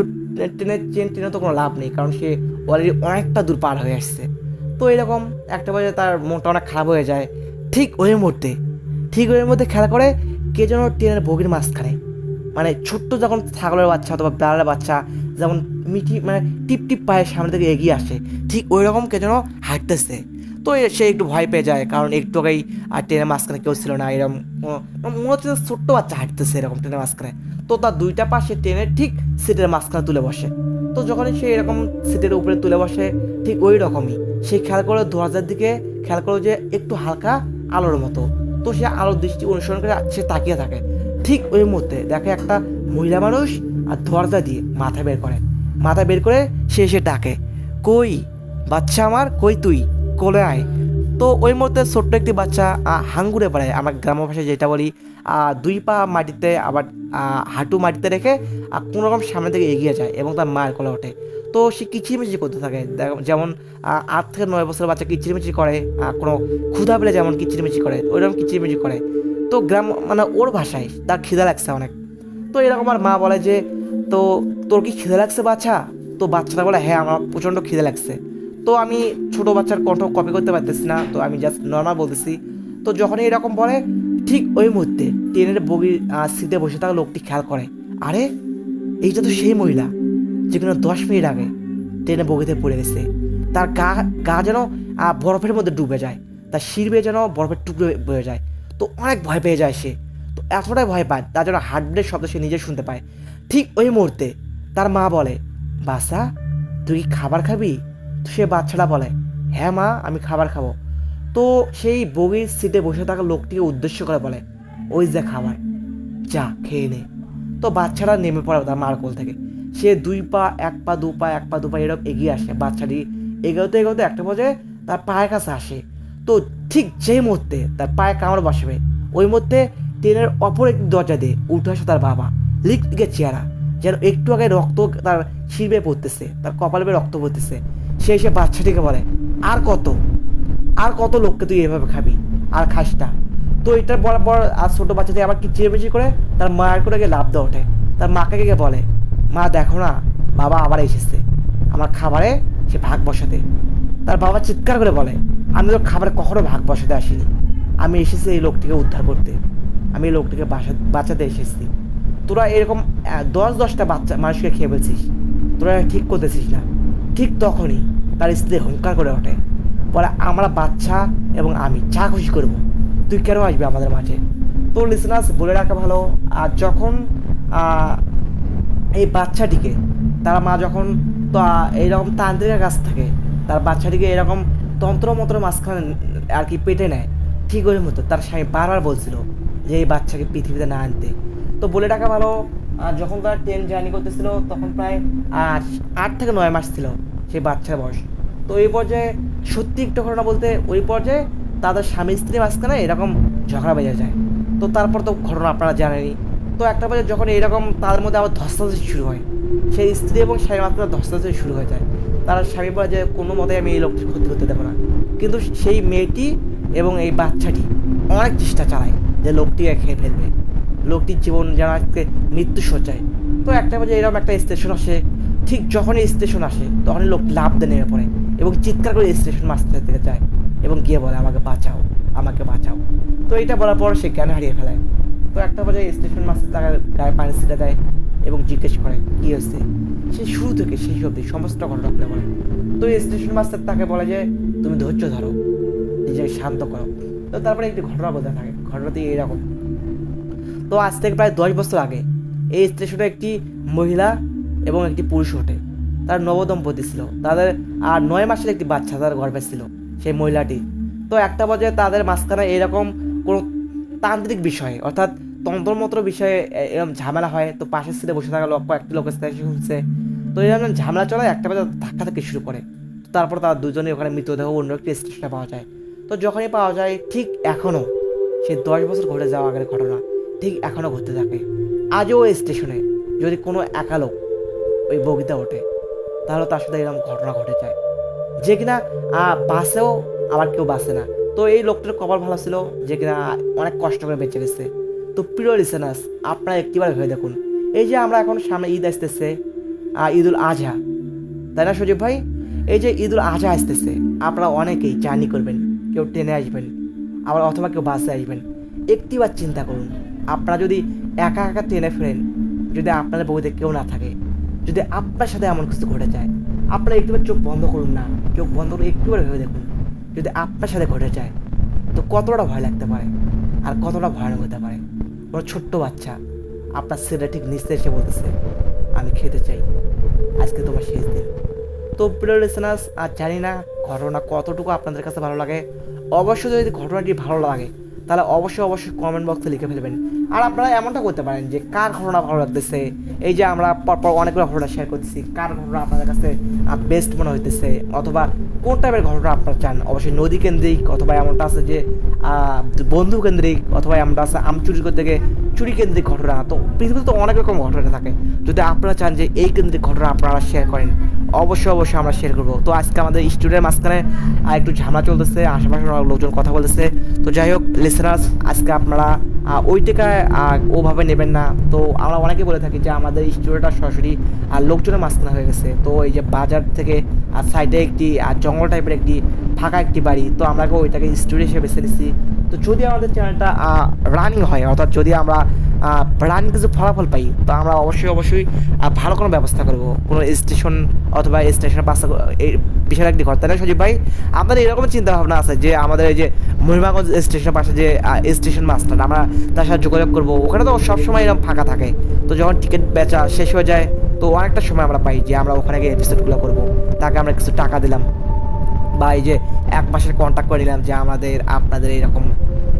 ট্রেনের চেন টেনে তো কোনো লাভ নেই, কারণ সে অলরেডি অনেকটা দূর পার হয়ে আসছে। তো এরকম একটা বাজে তার মনটা অনেক খারাপ হয়ে যায়। ঠিক ওই মধ্যে খেলা করে কে যেন ট্রেনের বগির মাঝখানে, মানে ছোট্ট যখন ছাগলের বাচ্চা অথবা বিড়ালের বাচ্চা যেমন মানে টিপ টিপ পায়ে সামনে থেকে এগিয়ে আসে, ঠিক ওই রকম কে যেন হাঁটতেছে। তো সে একটু ভয় পেয়ে যায়, কারণ একটু আগেই আর ট্রেনের মাঝখানে কেউ ছিল না, এরকম মনে হচ্ছে ছোট্ট বাচ্চা হাঁটতেছে এরকম ট্রেনের মাঝখানে। তো তার দুইটা পা সে ট্রেনের ঠিক সিটের মাঝখানে তুলে বসে। তো যখনই সে এরকম সিটের উপরে তুলে বসে, ঠিক ওই রকমই সে খেয়াল করে দরজার দিকে, খেয়াল করে যে একটু হালকা আলোর মতো। তো সে আলোর দৃষ্টি অনুসরণ করে সে তাকিয়ে থাকে, ঠিক ওই মুহূর্তে দেখে একটা মহিলা মানুষ আর দরজা দিয়ে মাথা বের করে সে এসে ডাকে, কই বাচ্চা আমার, কই তুই, কোলে আয়। তো ওই মুহূর্তে ছোট্ট একটি বাচ্চা হাঙ্গুরে পাড়ায়, আমরা গ্রাম্য ভাষায় যেটা বলি, দুই পা মাটিতে আবার হাঁটু মাটিতে রেখে কোনোরকম সামনে থেকে এগিয়ে যায় এবং তার মায়ের কোলে ওঠে। তো সে কিচিরমিচির করতে থাকে, যেমন 8 থেকে 9 বছরের বাচ্চা কিচিরমিচির করে, কোনো ক্ষুধা পেলে যেমন কিচিরমিচির করে ওইরকম কিচিরমিচির করে। তো তো গ্রাম মানে ওর ভাষায় তার খিদা লাগছে অনেক। তো এরকম আর মা বলে যে তো তোর কি খিদে লাগছে বাচ্চা? তো বাচ্চাটা বলে হ্যাঁ আমার প্রচণ্ড খিদে লাগছে। তো আমি ছোট বাচ্চার কণ্ঠ কপি করতে পারতেছি না, তো আমি জাস্ট নর্মাল বলতেছি। তো যখনই এরকম বলে ঠিক ওই মুহূর্তে ট্রেনের বগির সিটে বসে থাকা লোকটি খেয়াল করে, আরে এইটা তো সেই মহিলা যে কিনা 10 মিনিট আগে ট্রেনে বগিতে পড়ে গেছে। তার গা গা যেন বরফের মধ্যে ডুবে যায়, তার শির বেয়ে যেন বরফের টুকরো বয়ে যায়। তো অনেক ভয় পেয়ে যায় সে। তো এতটাই ভয় পায় তার যেন হার্টবিটের শব্দ সে নিজে শুনতে পায়। ঠিক ওই মুহূর্তে তার মা বলে, বাচ্চা তুই কি খাবার খাবি? তো সে বাচ্চাটা বলে, হ্যাঁ মা আমি খাবার খাবো। তো সেই বগির সিটে বসে থাকা লোকটিকে উদ্দেশ্য করে বলে, ওই যে খাবার, যা খেয়ে নে। তো বাচ্চাটা নেমে পড়ে তার মার কোল থেকে। সে 2 পা 1 পা 2 পা 1 পা 2 পা এরকম এগিয়ে আসে। বাচ্চাটি এগোতে এগোতে একটা পর্যায়ে তার পায়ের কাছে আসে। তো ঠিক যেই মুহূর্তে তার পায়ে কামড় বসাবে, ওই মুহূর্তে ট্রেনের অপর একটি দরজা দিয়ে উঠে আসে তার বাবা, লিকটিকে চেহারা, যেন একটু আগে রক্ত তার শির বেয়ে পড়তেছে, তার কপালে বেয়ে রক্ত পড়তেছে। সে এসে বাচ্চাটিকে বলে, আর কত আর কত লোককে তুই এভাবে খাবি, আর খাস না। তো এটার বরাবর পর আর ছোটো বাচ্চাটি আবার কি চেয়েবেচি করে তার মায়ের করে গিয়ে লাভ দেওয়া ওঠে। তার মাকে গিয়ে বলে, মা দেখো না বাবা আবার এসেছে আমার খাবারে সে ভাগ বসাতে। তার বাবা চিৎকার করে বলে, আমি তো খাবারে কখনো ভাগ বসাতে আসিনি, আমি এসেছি এই লোকটিকে উদ্ধার করতে, আমি এই লোকটিকে বাঁচাতে এসেছি। তোরা এরকম 10-10টা বাচ্চা মানুষকে খেয়ে ফেলছিস, তোরা ঠিক করতেছিস না। ঠিক তখনই তার স্ত্রী হুঙ্কার করে ওঠে, বলে আমরা বাচ্চা এবং আমি যা খুশি করবো, তুই কেন আসবি আমাদের মাঝে? তো লিসেনার্স বলে রাখা ভালো, আর যখন এই বাচ্চাটিকে তার মা যখন তো এইরকম তান্ত্রিকের কাছ থেকে তার বাচ্চাটিকে এরকম তন্ত্রমন্ত্র মাঝখানে আর কি পেটে নেয়, ঠিক ওই মতো তার স্বামী বারবার বলছিল যে এই বাচ্চাকে পৃথিবীতে না আনতে। তো বলে রাখা ভালো, যখন তারা ট্রেন জার্নি করতেছিল তখন প্রায় 8 থেকে 9 মাস ছিল সেই বাচ্চার বয়স। তো এই পর্যায়ে সত্যি একটা ঘটনা বলতে, ওই পর্যায়ে তাদের স্বামী স্ত্রী মাঝখানে এরকম ঝগড়া বেজে যায়। তো তারপর তো ঘটনা আপনারা জানেনই। তো একটা পর্যায়ে যখন এইরকম তাদের মধ্যে আবার ধস্তাধস্তি শুরু হয়, সেই স্ত্রী এবং স্বামীর মাঝখানে ধস্তাধস্তি শুরু হয়ে যায়। তার স্বামী বলে যে কোনো মতে আমি এই লোকটির ক্ষতি করতে দেবো না। কিন্তু সেই মেয়েটি এবং এই বাচ্চাটি অনেক চেষ্টা চালায় যে লোকটিকে খেয়ে ফেলবে, লোকটির জীবন যেন আজকে মৃত্যু সজ্জায়। তো একটা পর্যায়ে এরকম একটা স্টেশন আসে। ঠিক যখনই স্টেশন আসে তখনই লোক লাফ দিয়ে নেমে পড়ে এবং চিৎকার করে স্টেশন মাস্টার থেকে যায় এবং গিয়ে বলে, আমাকে বাঁচাও, আমাকে বাঁচাও। তো এটা বলার পর সে জ্ঞান হারিয়ে ফেলে। তো একটা পর্যায়ে স্টেশন মাস্টার তাকে গায়ে পানি ছিটা দেয় এবং জিজ্ঞেস করে কী হয়েছে। সে শুরু থেকে শেষ অবধি সমস্ত ঘটনা খুলে বলে। তো স্টেশন মাস্টার তাকে বলে যে তুমি ধৈর্য ধরো, নিজেকে শান্ত করো। তো তারপরে একটি ঘটনা বলতে থাকে। ঘটনাটি এরকম, তো আজ থেকে প্রায় 10 বছর আগে এই স্টেশনে একটি মহিলা এবং একটি পুরুষ ওঠে। তার নবদম্পতি ছিল, তাদের 9 মাসের একটি বাচ্চা তার গর্ভে ছিল সেই মহিলাটি। তো একটা পর্যায়ে তাদের মাঝখানে এরকম কোনো তান্ত্রিক বিষয়ে অর্থাৎ তন্ত্রমন্ত্র বিষয়ে এরকম ঝামেলা হয়। তো পাশের সিটে বসে থাকা লোক একটি লোকের সাথে শুনছে। তো এরকম ঝামেলা চলায় একটা পর্যায়ে ধাক্কা থেকে শুরু করে। তো তারপর তারা দুজনেই ওখানে মৃতদেহ অন্য একটি স্টেশনে পাওয়া যায়। তো যখনই পাওয়া যায় ঠিক এখনও সেই 10 বছর ঘটে যাওয়া আগের ঘটনা ঠিক এখনও ঘটতে থাকে। আজও ওই স্টেশনে যদি কোনো একা লোক ওই বগিতে ওঠে তাহলে তার সাথে এরকম ঘটনা ঘটে যায়, যে কিনা বাসেও আবার কেউ বাসে না। তো এই লোকটার কপাল ভালো ছিল যে কিনা অনেক কষ্ট করে বেঁচে গেছে। তো প্রিয় লিসেনার্স, আপনারা একটিবার ভেবে দেখুন, এই যে আমরা এখন সামনে ঈদ আসতেছে, ঈদুল আজহা, তাই না সজীব ভাই? এই যে ঈদুল আজহা আসতেছে, আপনারা অনেকেই জার্নি করবেন, কেউ ট্রেনে আসবেন আবার অথবা কেউ বাসে আসবেন। একটিবার চিন্তা করুন, আপনারা যদি একা একা ট্রেনে ফেরেন, যদি আপনাদের বউতে কেউ না থাকে, যদি আপনার সাথে এমন কিছু ঘটে যায়, আপনারা একটিবার চোখ বন্ধ করুন না, চোখ বন্ধ করে একটুবার ভেবে দেখুন যদি আপনার সাথে ঘটে যায় তো কতটা ভয় লাগতে পারে আর কতটা ভয়ানক হতে পারে। কোনো ছোট্ট বাচ্চা আপনার ছেলে ঠিক নিচে এসে বলতেছে, আমি খেতে চাই, আজকে তোমার শেষ দিন। তো প্রিয় লিসেনার্স, আর জানি না ঘটনা কতটুকু আপনাদের কাছে ভালো লাগে। অবশ্যই যদি ঘটনাটি ভালো লাগে তাহলে অবশ্যই কমেন্ট বক্সে লিখে ফেলবেন। আর আপনারা এমনটা করতে পারেন যে কার ঘটনা ভালো লাগতেছে, এই যে আমরা পরপর অনেকগুলো ঘটনা শেয়ার করতেছি, কার ঘটনা আপনাদের কাছে বেস্ট মনে হইতেছে অথবা কোন টাইপের ঘটনা আপনারা চান। অবশ্যই নদী কেন্দ্রিক, অথবা এমনটা আছে যে বন্ধু কেন্দ্রিক, অথবা এমনটা আছে আম চুরি করতে গিয়ে চুরি কেন্দ্রিক ঘটনা। তো পৃথিবীতে তো অনেক রকম ঘটনা থাকে। যদি আপনারা চান যে এই কেন্দ্রিক ঘটনা আপনারা শেয়ার করেন অবশ্যই আমরা শেয়ার করবো। তো আজকে আমাদের স্টুডিওর মাঝখানে একটু ঝামেলা চলতেছে, আশেপাশে লোকজন কথা বলতেছে। তো যাই হোক লিসেনার্স, আজকে আপনারা ওই টাকা ওভাবে নেবেন না। তো আমরা অনেকে বলে থাকি যে আমাদের স্টুডিওটা সরাসরি লোকজনের মাঝখানে হয়ে গেছে। তো এই যে বাজার থেকে সাইডে একটি জঙ্গল টাইপের একটি ফাঁকা একটি বাড়ি, তো আমরা ওইটাকে স্টুডিও হিসেবে বেছে নিচ্ছি। তো যদি আমাদের চ্যানেলটা রানিং হয়, অর্থাৎ যদি আমরা রানিং কিছু ফলাফল পাই, তো আমরা অবশ্যই ভালো কোনো ব্যবস্থা করব, কোনো স্টেশন অথবা স্টেশনের পাশে এই বিশাল একটি ঘর, তাই না সজীব ভাই? আপনাদের এরকম চিন্তা ভাবনা আছে যে আমাদের এই যে মহিমাগঞ্জ স্টেশনের পাশে যে স্টেশন মাস্টার, আমরা তার সাথে যোগাযোগ করবো? ওখানে তো সবসময় এরকম ফাঁকা থাকে, তো যখন টিকিট বেচা শেষ হয়ে যায় তো অনেকটা সময় আমরা পাই যে আমরা ওখানে গিয়ে এপিসোডগুলো করবো, তাকে আমরা কিছু টাকা দিলাম বা এই যে এক মাসের কন্ট্যাক্ট করে নিলাম যে আমাদের আপনাদের এরকম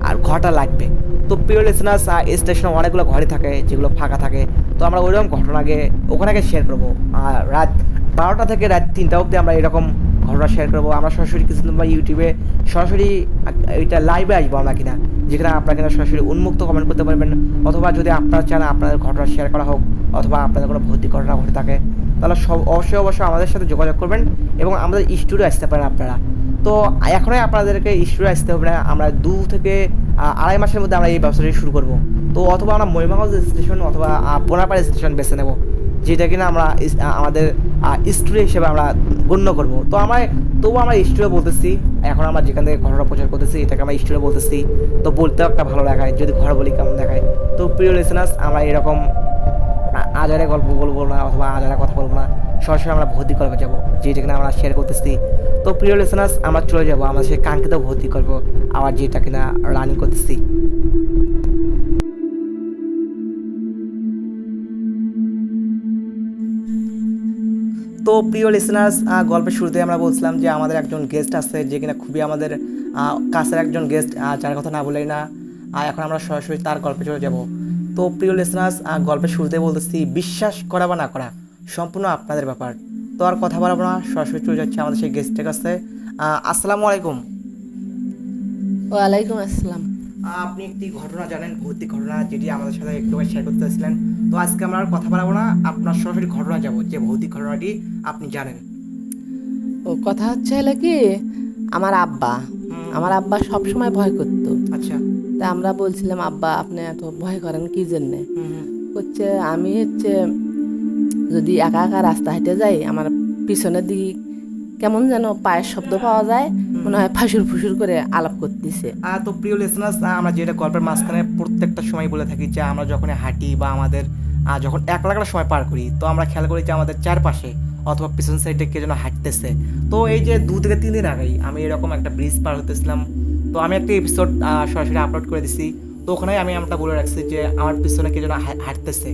আর ঘটা লাগবে। তো প্রিয় লিসেনার্স, স্টেশনে অনেকগুলো ঘরে থাকে যেগুলো ফাঁকা থাকে, তো আমরা ওইরকম ঘটনাকে ওখানে শেয়ার করবো। আর রাত 12টা থেকে রাত 3টা অবধি আমরা এরকম ঘটনা শেয়ার করবো। আমরা সরাসরি কিছুদিন বা ইউটিউবে সরাসরি এটা লাইভে আসবো আমরা কিনা, যেখানে আপনারা কিনা সরাসরি উন্মুক্ত কমেন্ট করতে পারবেন, অথবা যদি আপনারা চান আপনাদের ঘটনা শেয়ার করা হোক অথবা আপনাদের কোনো ভৌতিক ঘটনা ঘটে থাকে, তাহলে অবশ্যই আমাদের সাথে যোগাযোগ করবেন এবং আমাদের স্টুডিও আসতে পারেন আপনারা। তো এখনই আপনাদেরকে স্টুডিও আসতে হবে না, আমরা 2 থেকে আড়াই মাসের মধ্যে আমরা এই ব্যবসাটি শুরু করব। তো অথবা আমরা মহিমাগঞ্জ স্টেশন অথবা বোনাপাড়া স্টেশন বেছে নেব, যেটা কিনা আমরা আমাদের স্টুডিও হিসেবে আমরা গণ্য করব। তো তবুও আমরা স্টুডিও বলতেছি, এখন আমরা যেখান থেকে ঘটনা প্রচার করতেছি এটাকে আমরা স্টুডিও বলতেছি, তো বলতেও একটা ভালো দেখায়, যদি ঘর বলি কেমন দেখায়। তো প্রিয় লিসেনার্স, আমরা এরকম আজারে গল্প বলবো না অথবা আজারে কথা বলবো না, সরাসরি আমরা ভৌতিক গল্পে যাবো, যেটা কিনা আমরা শেয়ার করতেছি। তো প্রিয় লিসেনার্স, আমরা চলে যাবো আমরা সেই কাঙ্ক্ষিত ভৌতিক গল্প আবার যেটা কিনা রানিং করতেছি। তো প্রিয় লিসেনার্স, গল্পের শুরুতে আমরা বলছিলাম যে আমাদের একজন গেস্ট আছে যে কিনা খুবই আমাদের কাছের একজন গেস্ট, যার কথা না বলেই না। এখন আমরা সরাসরি তার গল্পে চলে যাব। তো প্রিয় লিসেনার্স, গল্পের শুরুতে বলতেছি, বিশ্বাস করা বা না করা সম্পূর্ণ আপনাদের ব্যাপার। তো আর কথা বলবো না, সরাসরি চলে যাচ্ছে আমাদের সেই গেস্টের কাছে। আসসালামু আলাইকুম। ওয়ালাইকুম আসসালাম। আপনি একটি ঘটনা জানেন, ভৌতিক ঘটনা, যেটি আমাদের সাথে একটু শেয়ার করতে চাইছিলেন। তো আজকে আমরা আর কথা বলবো না, আপনার সরাসরি ঘটনা যাব, যে ভৌতিক ঘটনাটি আপনি জানেন। ও কথা হচ্ছে হলো কি, আমার আব্বা সব সময় ভয় করতো। আচ্ছা। তা আমরা বলছিলাম, আব্বা আপনি এত ভয় করেন কি জন্যে? হচ্ছে আমি যদি একা একা রাস্তা হেঁটে যাই, আমার পিছনের দিকে কেমন যেন পায়ের শব্দ পাওয়া যায়, মনে হয় ফাঁসুর ফুসুর করে আলাপ করতেছে। তো প্রিয় লিসেনার্স, আমরা যেটা গল্পের মাঝখানে প্রত্যেকটা সময় বলে থাকি যে আমরা যখন হাঁটি বা আমাদের যখন একলা একলা সময় পার করি, তো আমরা খেয়াল করি যে আমাদের চারপাশে অথবা পিছন সাইডে কে যেন হাঁটতেছে। তো এই যে 2 থেকে 3 দিন আগেই আমি এরকম একটা ব্রিজ পার হতেছিলাম, তো আমি একটা এপিসোড সরাসরি আপলোড করে দিছি। তো ওখানে আমি আমরা বলে রাখছি যে আমার পিছনে কে যেন হাঁটতেছে।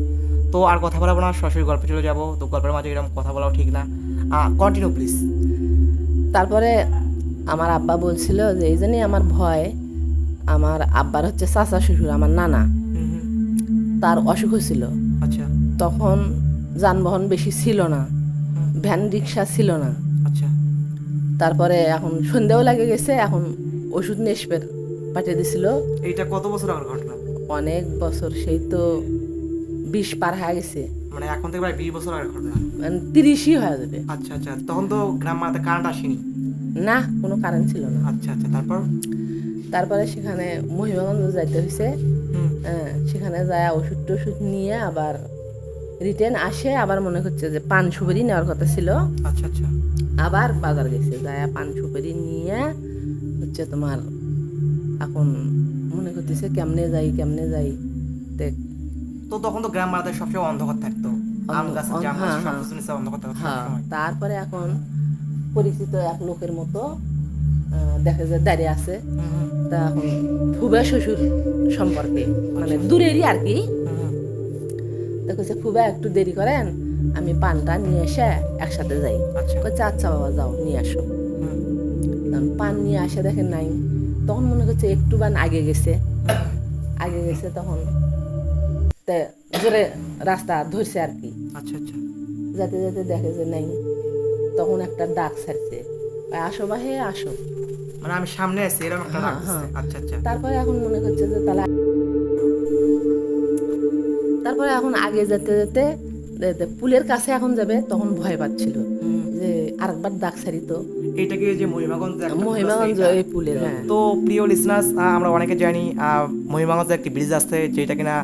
তো আর কথা বলবো না, সরাসরি গল্পে চলে যাবো। তো গল্পের মাঝে এরকম কথা বলাও ঠিক না, কন্টিনিউ প্লিজ। তারপরে আমার আব্বা বলছিল যে এই জন্যই আমার ভয়। আমার আব্বার হচ্ছে চাচা শ্বশুর, আমার নানা, তার অসুখ হয়েছিল। আচ্ছা তখন যানবাহন বেশি ছিল না, ভ্যান রিক্সা ছিল না। আচ্ছা। তারপরে এখন সন্ধ্যাও লাগে গেছে, এখন ওষুধ নেশপের পাঠিয়ে দিছিল। এইটা কত বছর আগের ঘটনা? অনেক বছর, সেই তো 20 পার হয়ে গেছে, মানে এখন থেকে প্রায় 20 বছর আগের ঘটনা। মানে 30ই হয়ে যাবে। আচ্ছা আচ্ছা, তখন তো গ্রাম মাতে কারেন্ট আসেনি। না, কোনো কারেন্ট ছিল না। আচ্ছা আচ্ছা, তারপর? তারপরে সেখানে মহিমাগঞ্জ যাইতে হয়েছে। সেখানে যায় ওষুধ টষুধ নিয়ে আবার রিটার্ন আসে, আবার মনে হচ্ছে যে পান সুপারি নেওয়ার কথা ছিল। আচ্ছা আচ্ছা। আবার বাজার গেছে, যায় পান সুপারি নিয়ে হচ্ছে তোমার এখন মনে করতেছে কেমনে যাই। তো তখন তো গ্রাম মাতে সবসময় অন্ধকার থাকতো, আম গাছ জাম গাছ হ্যাঁ, সব কিছু নিচে অন্ধকার থাকতো হ্যাঁ। সবসময়। তারপরে এখন পরিচিত এক লোকের মতো দেখা যায় দাঁড়িয়ে আছে। তা এখন ফুবা শ্বশুর সম্পর্কে, মানে দূরেরই আর কি। দেখছে ফুবা একটু দেরি করেন, আমি পানটা নিয়ে এসে একসাথে যাই। আচ্ছা। কচ্ছে আচ্ছা বাবা যাও নিয়ে আসো। তখন পান নিয়ে আসে দেখেন নাই, তখন মনে করছে একটু বান আগে গেছে। তখন জোরে রাস্তা ধরছে আর কি। আচ্ছা আচ্ছা। যেতে যেতে দেখে যে নাই, তখন একটা ডাক ছাড়ছে, আসো বাহে আসো। মানে আমি সামনে আছি এরকম একটা হ্যাঁ, লাগছে। আচ্ছা আচ্ছা। তারপরে এখন মনে করছে যে তারপরে এখন আগে যেতে যেতে পুলের কাছে এখন যাবে, তখন ভয় পাচ্ছিল যে যে আরেকবার দাগ ছাড়ি তো এইটাকে যে মহিমাগঞ্জ একটা পুল আছে মহিমাগঞ্জ এটা। এই পুলের, হ্যাঁ। তো প্রিয় লিসনার্স, আমরা অনেকে জানি মহিমাগঞ্জে একটি ব্রিজ আছে যেটা কিনা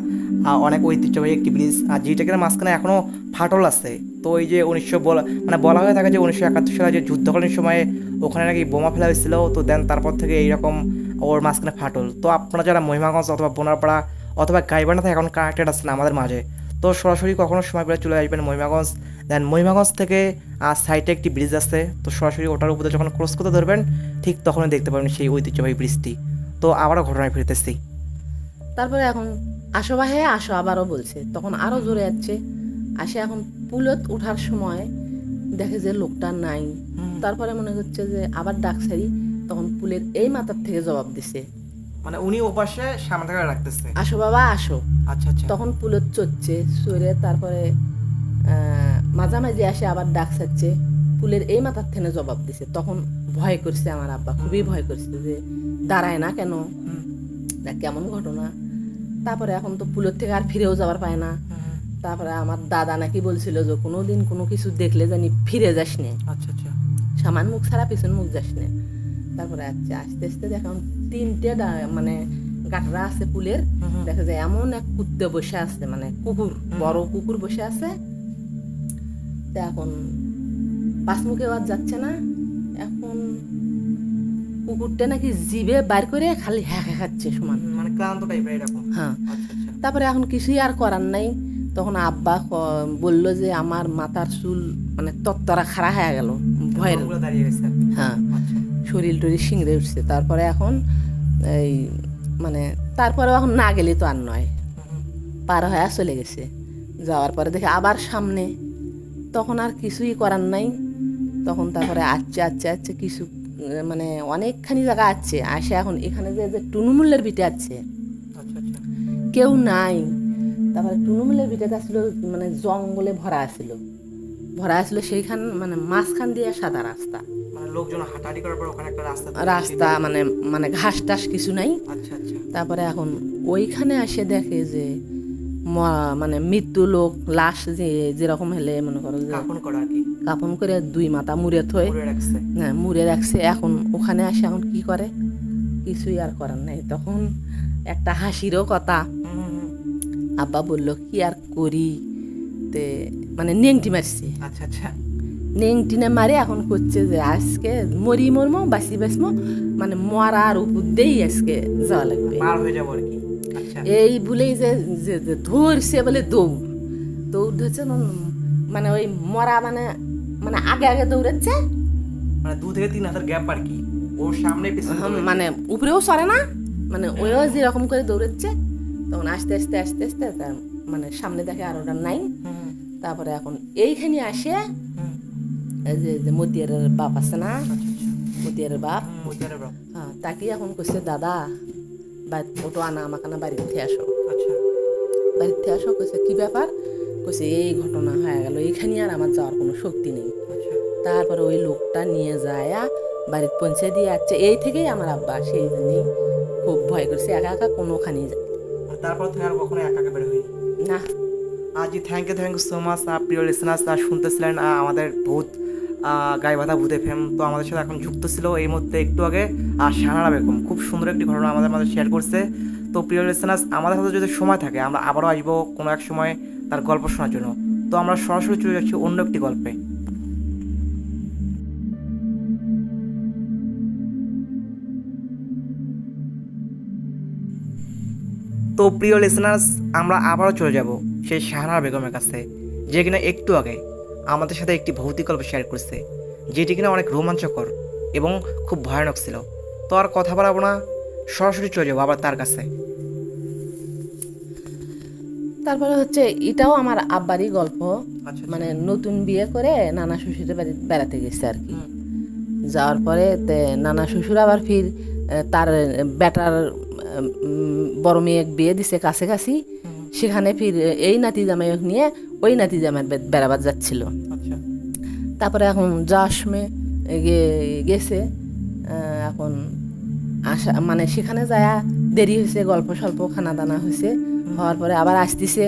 অনেক ঐতিহ্যবাহী একটি ব্রিজ, আর যেটা কিনা মাঝখানে এখনো ফাটল আছে। তো এই যে বলা হয়ে থাকে যে 1971 সালে যে যুদ্ধকালীন সময়ে ওখানে নাকি বোমা ফেলা হয়েছিল, তো দেন তারপর থেকে এইরকম ওর মাঝখানে ফাটল। তো আপনারা যারা মহিমাগঞ্জ অথবা বোনারপাড়া অথবা গাইবান্ধা থেকে এখন কানেক্টেড আছেন আমাদের মাঝে, তো সরাসরি কখনো সময় পেলে চলে আসবেন মহিমাগঞ্জ। দেন মহিমাগঞ্জ থেকে সাইডে একটি ব্রিজ আছে, তো সরাসরি ওটার উপরে যখন ক্রস করতে ধরবেন ঠিক তখনই দেখতে পাবেন সেই ঐতিহ্যবাহী ব্রিজটি। তো আবারও ঘটনায় ফিরতেছি। তারপরে এখন আসো ভাই আসো আবারও বলছে, তখন আরো জোরে যাচ্ছে। আসে এখন পুলত ওঠার সময় দেখে যে লোকটা নাই। তারপরে মনে হচ্ছে যে আবার ডাক ছাড়ি, তখন পুলের এই মাথার থেকে জবাব দিছে, মানে উনি ওপাশে সামনে থেকে রাখতেছে। আসো বাবা আসো। আচ্ছা আচ্ছা। তখন পুলত চড়ছে সরে, তারপরে মাঝামাঝি আসে আবার ডাক ছাড়ছে, পুলের এই মাথার থেকে জবাব দিছে। তখন ভয় করছে আমার আব্বা, খুবই ভয় করছে যে দাঁড়ায় না কেন, দেখ কেমন ঘটনা। তারপরে এখন তো পুলের থেকে আর ফিরেও যাবার পায় না। তারপরে আমার দাদা নাকি বলছিল যে কোনোদিন কোনো কিছু দেখলে জানি ফিরে যাস নে, আচ্ছা আচ্ছা। সামান মুখ ছাড়া পিছন মুখ যাস নে। তারপরে আচ্ছা আস্তে আস্তে দেখুন 3টে মানে গাটরা আছে পুলের, দেখা যায় এমন এক কুত্তে বসে আছে, মানে কুকুর, বড় কুকুর বসে আছে। তা এখন পাঁচ মুখে আর যাচ্ছে না। এখন কুকুরটা নাকি জিভে বার করে খালি হ্যাঁ খাচ্ছে সমান, মানে ক্লান্ত টাইপের এরকম। হ্যাঁ। আচ্ছা আচ্ছা। তারপরে এখন কিছুই আর করার নাই। তখন আব্বা বললো যে আমার মাথার চুল মানে তত্তরা খাড়া হয়ে গেল ভয়ের, লোকগুলো দাঁড়িয়ে গেছে। হ্যাঁ, আচ্ছা। শরীর টরির শিংড়ে উঠছে। তারপরে এখন এই মানে তারপরে এখন না গেলে তো আর নয়, পার হয়ে চলে গেছে। যাওয়ার পরে দেখে আবার সামনে, তখন আর কিছুই করার নাই। তখন তারপরে আচ্ছে কিছু মানে অনেকখানি জায়গা আছে আসে। এখন এখানে যে টুনুমুল্লের ভিটে আছে, আচ্ছা আচ্ছা। কেউ নাই। তারপরে টুনুমুলের ভিতরে আসলো মানে জঙ্গলে ভরা আসলো সেইখান মানে মাঝখান দিয়ে সাদা রাস্তা, মানে লোকজন হাঁটাহাঁটি করার পর ওখানে একটা রাস্তা রাস্তা মানে মানে ঘাস টাস কিছু নাই। আচ্ছা আচ্ছা। তারপরে এখন ওইখানে আসে দেখে যে মানে মৃত্যু লোক লাশ যে যেরকম হলে মনে করো যে কাপন করা আর কি, কাপন করে 2 মাথা মুড়ে থয়ে, পুরে রাখছে। হ্যাঁ মুড়ে রাখছে। এখন ওখানে আসে এখন কি করে, কিছুই আর করার নাই। তখন একটা হাসিরও কথা, আব্বা বলল কি আর করি, তে মানে নেংটি মারছে। আচ্ছা আচ্ছা। নেংটিনে মারে এখন করছে যে আজকে মরি মরমো বাঁচি বাঁচমো, মানে মরার উপর দিয়েই আজকে যাওয়া লাগবে, পার হয়ে যাবো আর কি। আচ্ছা। এই বলেই যে ধরছে বলে দৌড় ধরছে মানে ওই মরা মানে মানে আগে আগে দৌড়াচ্ছে, মানে 2 থেকে 3 হাতের গ্যাপ আর কি, ওর সামনে পিছনে মানে উপরেও সরে না, মানে ওইও যেরকম করে দৌড়াচ্ছে। তখন আস্তে আস্তে আস্তে আস্তে তার মানে সামনে দেখে আর ওটা নাই। তারপরে এখন এইখানে আসে এই যে মতিয়ারের বাপ আছে না, মতিয়ারের বাপ, হ্যাঁ, তাকে এখন করছে দাদা ওটো আনা আমাকে না বাড়ির থেকে আসো, আচ্ছা বাড়ির থেকে আসো। কইছে কি ব্যাপার, কইছে এই ঘটনা হয়ে গেল, এইখানে আর আমার যাওয়ার কোনো শক্তি নেই। আচ্ছা। তারপরে ওই লোকটা নিয়ে যায় বাড়ির পৌঁছে দিয়ে যাচ্ছে। এই থেকেই আমার আব্বা সেই জন্যই খুব ভয় করছে, একা একা কোনোখানে আর তারপর থেকে আর কখনো একা একা বের হইনি না। জি, থ্যাংক ইউ সো মাচ প্রিয় লিসনার্স। শুনতেছিলেন আমাদের ভূত গাইবান্ধা ভূত এফএম। তো আমাদের সাথে এখন যুক্ত ছিল এই মুহূর্তে একটু আগে শাহানা বেগম, খুব সুন্দর একটি ঘটনা আমাদের মাঝে শেয়ার করছে। তো প্রিয় লিসনার্স, আমাদের সাথে যদি সময় থাকে আমরা আবারও আসবো কোনো এক সময় তার গল্প শোনার জন্য। তো আমরা সরাসরি চলে যাচ্ছি অন্য একটি গল্পে। তো প্রিয় লিসনার্স, আমরা আবারও চলে যাব সেই শাহানা বেগমের কাছে, যে কিনা একটু আগে আমাদের সাথে একটি ভৌতিক গল্প শেয়ার করছে, যেটি কিনা অনেক রোমাঞ্চকর এবং খুব ভয়ানক ছিল। তো আর কথা বাড়াবো না, সরাসরি চলে যাবো আবার তার কাছে। তারপরে হচ্ছে এটাও আমার আব্বারই গল্প। আচ্ছা। মানে নতুন বিয়ে করে নানা শ্বশুরের বাড়ি বেড়াতে গেছে আর কি। যাওয়ার পরে নানা শ্বশুর আবার ফির তার বেটার বড় মেয়ে বিয়ে দিছে কাছাকাছি, সেখানে ফির এই নাতি জামাই নিয়ে ওই নাতি জামাই বেড়াবার যাচ্ছিল। আচ্ছা। তারপরে এখন যাওয়ার সময় গেছে, এখন আসা মানে সেখানে যায় দেরি হয়েছে, গল্প স্বল্প খানা দানা হয়েছে, হওয়ার পরে আবার আসতেছে।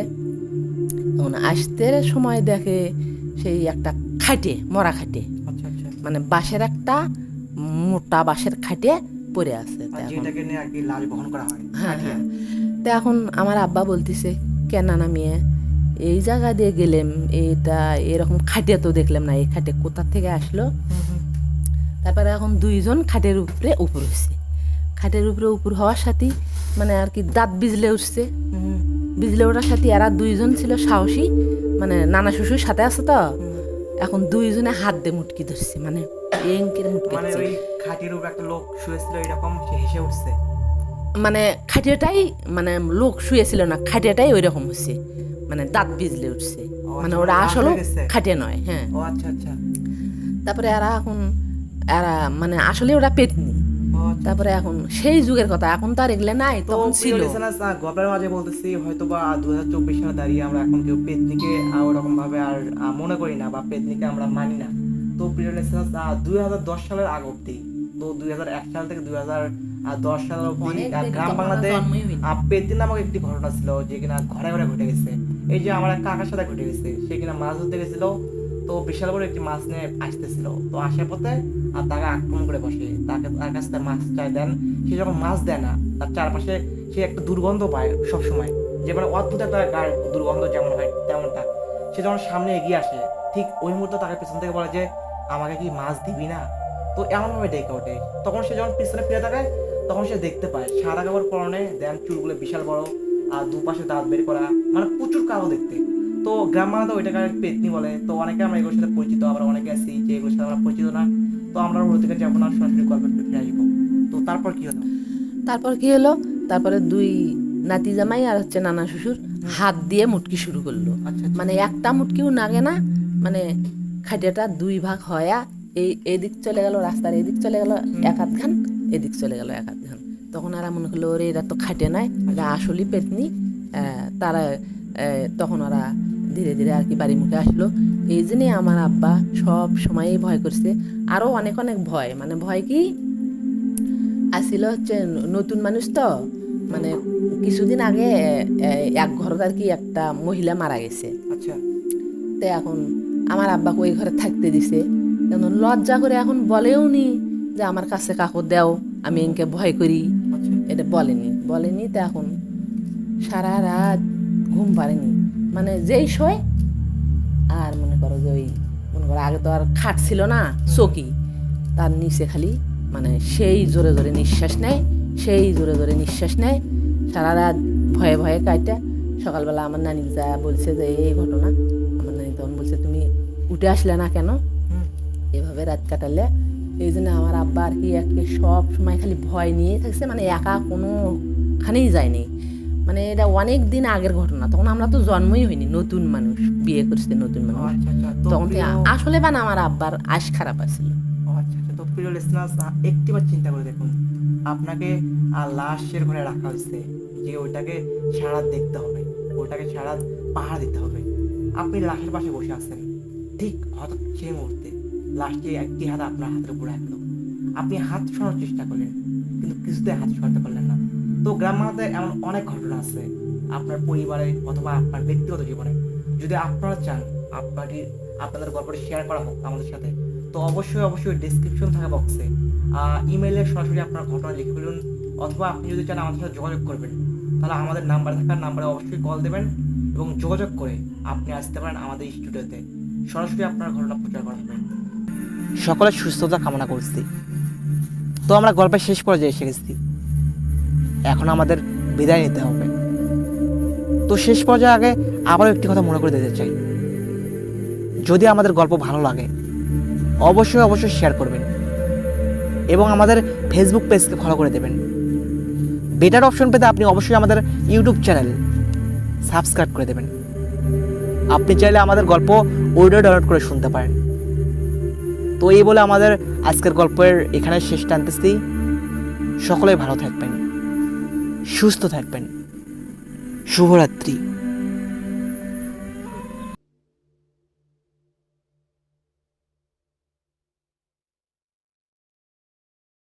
তখন আসতে সময় দেখে সেই একটা খাটে, মরা খাটে, মানে বাঁশের একটা মোটা বাঁশের খাটে পড়ে আছে। তা এখন যেটাকে নিয়ে আর কি লাশ বহন করা হয়। হ্যাঁ হ্যাঁ, তো এখন আমার আব্বা বলতেছে কেন না মেয়ে এই জায়গা দিয়ে গেলাম, এটা এরকম খাটিয়া তো দেখলাম না, এই খাটে কোথা থেকে আসলো। তারপরে এখন দুইজন খাটের উপরে উপর হচ্ছে, খাটের উপরে উপর হওয়ার সাথে মানে আর কি দাঁত বিজলে উঠছে, বিজলে ওঠার সাথে এরা দুইজন ছিল সাহসী, মানে নানা শ্বশুর সাথে আছে তো, এখন দুইজনে হাত দিয়ে মুটকি ধরছে, মানে এঙ্কের মুটকি মানে ধরছে। ওই খাটির উপর একটা লোক শুয়েছিল এরকম, সে হেসে উঠছে। মানে খাটিয়াটাই মানে লোক শুয়েছিল না, খাটিয়াটাই ওই রকম হচ্ছে, মানে দাঁত বিজলে উঠছে, মানে ওরা দাঁত আসলে হয়ে গেছে। খাটিয়া নয়। হ্যাঁ, ও আচ্ছা আচ্ছা। তারপরে এরা মানে আসলে ওরা পেতনি। ও তারপরে এখন সেই যুগের কথা, এখন তো আর এগুলো নাই, তো তখন প্রিয় ছিল। listeners, গল্পের মাঝে বলতেছি হয়তো বা 2024 সালে দাঁড়িয়ে আমরা এখন কেউ পেতনিকে ওরকম ভাবে আর মনে করি না বা পেতনিকে আমরা মানি না। তো প্রিয় listeners, 2010 সালের আগ অব্দি, তো 2001 সাল থেকে 2010 সাল অব্দি অনেক দেরি, গ্রাম তখন বাংলাতে আমরা জন্মই হইনি। পেতনি নামক একটি ঘটনা ছিল যে কিনা ঘরে ঘরে ঘটে গেছে। এই যে আমার এক কাকার সাথে ঘটে গেছে, সে কিনা মাছ ধরতে গেছিল, তো বিশাল বড় একটি মাছ নিয়ে আসতেছিল, তো আসার পথে আর তাকে আক্রমণ করে বসে, তার কাছ থেকে মাছ চাই দেন, সে যখন মাছ দেয় না, তার চারপাশে সে একটা দুর্গন্ধ পায় সবসময়, যে মানে অদ্ভুত একটা গায়ের দুর্গন্ধ যেমন হয় তেমনটা। সে যখন সামনে এগিয়ে আসে, ঠিক ওই মুহূর্তে তাকে পেছন থেকে বলে যে আমাকে কি মাছ দিবি না, তো এমনভাবে ডেকে ওঠে। তখন সে যখন পিছনে ফিরে তাকায়, তখন সে দেখতে পায় সাদা কাপড় পরনে, দেন চুলগুলো বিশাল বড়, আর দুপাশে দাঁত বের করা, মানে প্রচুর কালো দেখতে। তো গ্রাম বাংলাতে ওইটাকে পেতনি বলে। তো অনেকে আমরা এগুলোর সাথে পরিচিত, আবার অনেকে আছি যে এগুলোর সাথে আমরা পরিচিত না। তো আমরা ওর থেকে যাবো না, সরাসরি গল্পের ফিরে আসবো। তো তারপর কি হলো? তারপর কি হলো, তারপরে দুই নাতি জামাই আর হচ্ছে নানা শ্বশুর হাত দিয়ে মুটকি শুরু করলো। আচ্ছা, মানে একটা মুটকিও নাগে না, মানে খাটিয়াটা দুই ভাগ হয়া এদিক চলে গেল, রাস্তার এদিক চলে গেল এক হাত খান, এদিক চলে গেল এক হাত খান। তখন আর মনে করলো ওরে এরা তো খাটিয়া নয়, এটা আসলেই পেতনি। তারা তখন ওরা ধীরে ধীরে আর কি বাড়ি মুখে আসলো। এই জন্যে আমার আব্বা সব সময়ই ভয় করছে, আরো অনেক অনেক ভয়, মানে ভয় কি আসিল হচ্ছে নতুন মানুষ তো, মানে কিছুদিন আগে এক ঘরে আর কি একটা মহিলা মারা গেছে। আচ্ছা তো এখন আমার আব্বাকে ওই ঘরে থাকতে দিছে, কেন লজ্জা করে এখন বলেও নি যে আমার কাছে কাকু দেও, আমি এনকে ভয় করি, আচ্ছা এটা বলেনি। তো এখন সারা রাত ঘুম পারেনি, মানে যেই শোয় আর মনে করো যে ওই মনে করো আগে তো আর খাট ছিল না, চকি, তার নিচে খালি মানে সেই জোরে জোরে নিঃশ্বাস নেয়, সেই জোরে জোরে নিঃশ্বাস নেয়, সারা রাত ভয়ে ভয়ে কাটে। সকালবেলা আমার নানি যা বলছে যে এই ঘটনা, আমার নানি তখন বলছে তুমি উঠে আসলে না কেন, এভাবে রাত কাটালে। এই জন্য আমার আব্বা আর কি একে সব সময় খালি ভয় নিয়ে থাকছে, মানে একা কোনোখানেই যায়নি। মানে এটা অনেক দিন আগের ঘটনা, তখন আমরা তো জন্মই হইনি, নতুন মানুষ বিয়ে করছে, নতুন মানুষ। আচ্ছা আচ্ছা। তো তখন থেকে প্রিয়- আসলে বানা আমার আব্বার আশ খারাপ আছিল। আচ্ছা আচ্ছা। তো প্রিয় লিসনার্স, একটিবার চিন্তা করে দেখুন, আপনাকে লাশের ঘরে রাখা হয়েছে, যে ওইটাকে সারা রাত দেখতে হবে, ওটাকে সারা রাত পাহারা দিতে হবে। আপনি লাশের পাশে বসে আছেন, ঠিক হঠাৎ সেই মুহূর্তে লাশটি একটি হাত আপনার হাতের উপর রাখলো, আপনি হাত সরানোর চেষ্টা করলেন, কিন্তু কিছুতে হাত সরাতে পারলেন না। তো গ্রাম বাংলাতে এমন অনেক ঘটনা আছে আপনার পরিবারে অথবা আপনার ব্যক্তিগত জীবনে। যদি আপনারা চান আপনাদের গল্পটি শেয়ার করা হোক আমাদের সাথে, তো অবশ্যই ডেসক্রিপশন থাকা বক্সে ইমেইলে সরাসরি আপনার ঘটনা লিখে ফেলুন, অথবা আপনি যদি চান আমাদের সাথে যোগাযোগ করবেন, তাহলে আমাদের নাম্বারে অবশ্যই কল দেবেন এবং যোগাযোগ করে আপনি আসতে পারেন আমাদের স্টুডিওতে, সরাসরি আপনার ঘটনা প্রচার করা হবে। সকলের সুস্থতা কামনা করছি। তো আমরা গল্পের শেষ পর্যায়ে এসে গেছি, এখন আমাদের বিদায় নিতে হবে। তো শেষ পর্যায়ে আগে আবারও একটি কথা মনে করে দিতে চাই, যদি আমাদের গল্প ভালো লাগে অবশ্যই শেয়ার করবেন এবং আমাদের ফেসবুক পেজকে ফলো করে দেবেন। বেটার অপশন পেতে আপনি অবশ্যই আমাদের ইউটিউব চ্যানেল সাবস্ক্রাইব করে দেবেন। আপনি চাইলে আমাদের গল্প অডিও ডাউনলোড করে শুনতে পারেন। তো এই বলে আমাদের আজকের গল্পের এখানে শেষ টানতেছি। সকলেই ভালো থাকবেন, সুস্থ থাকবেন। শুভরাত্রি।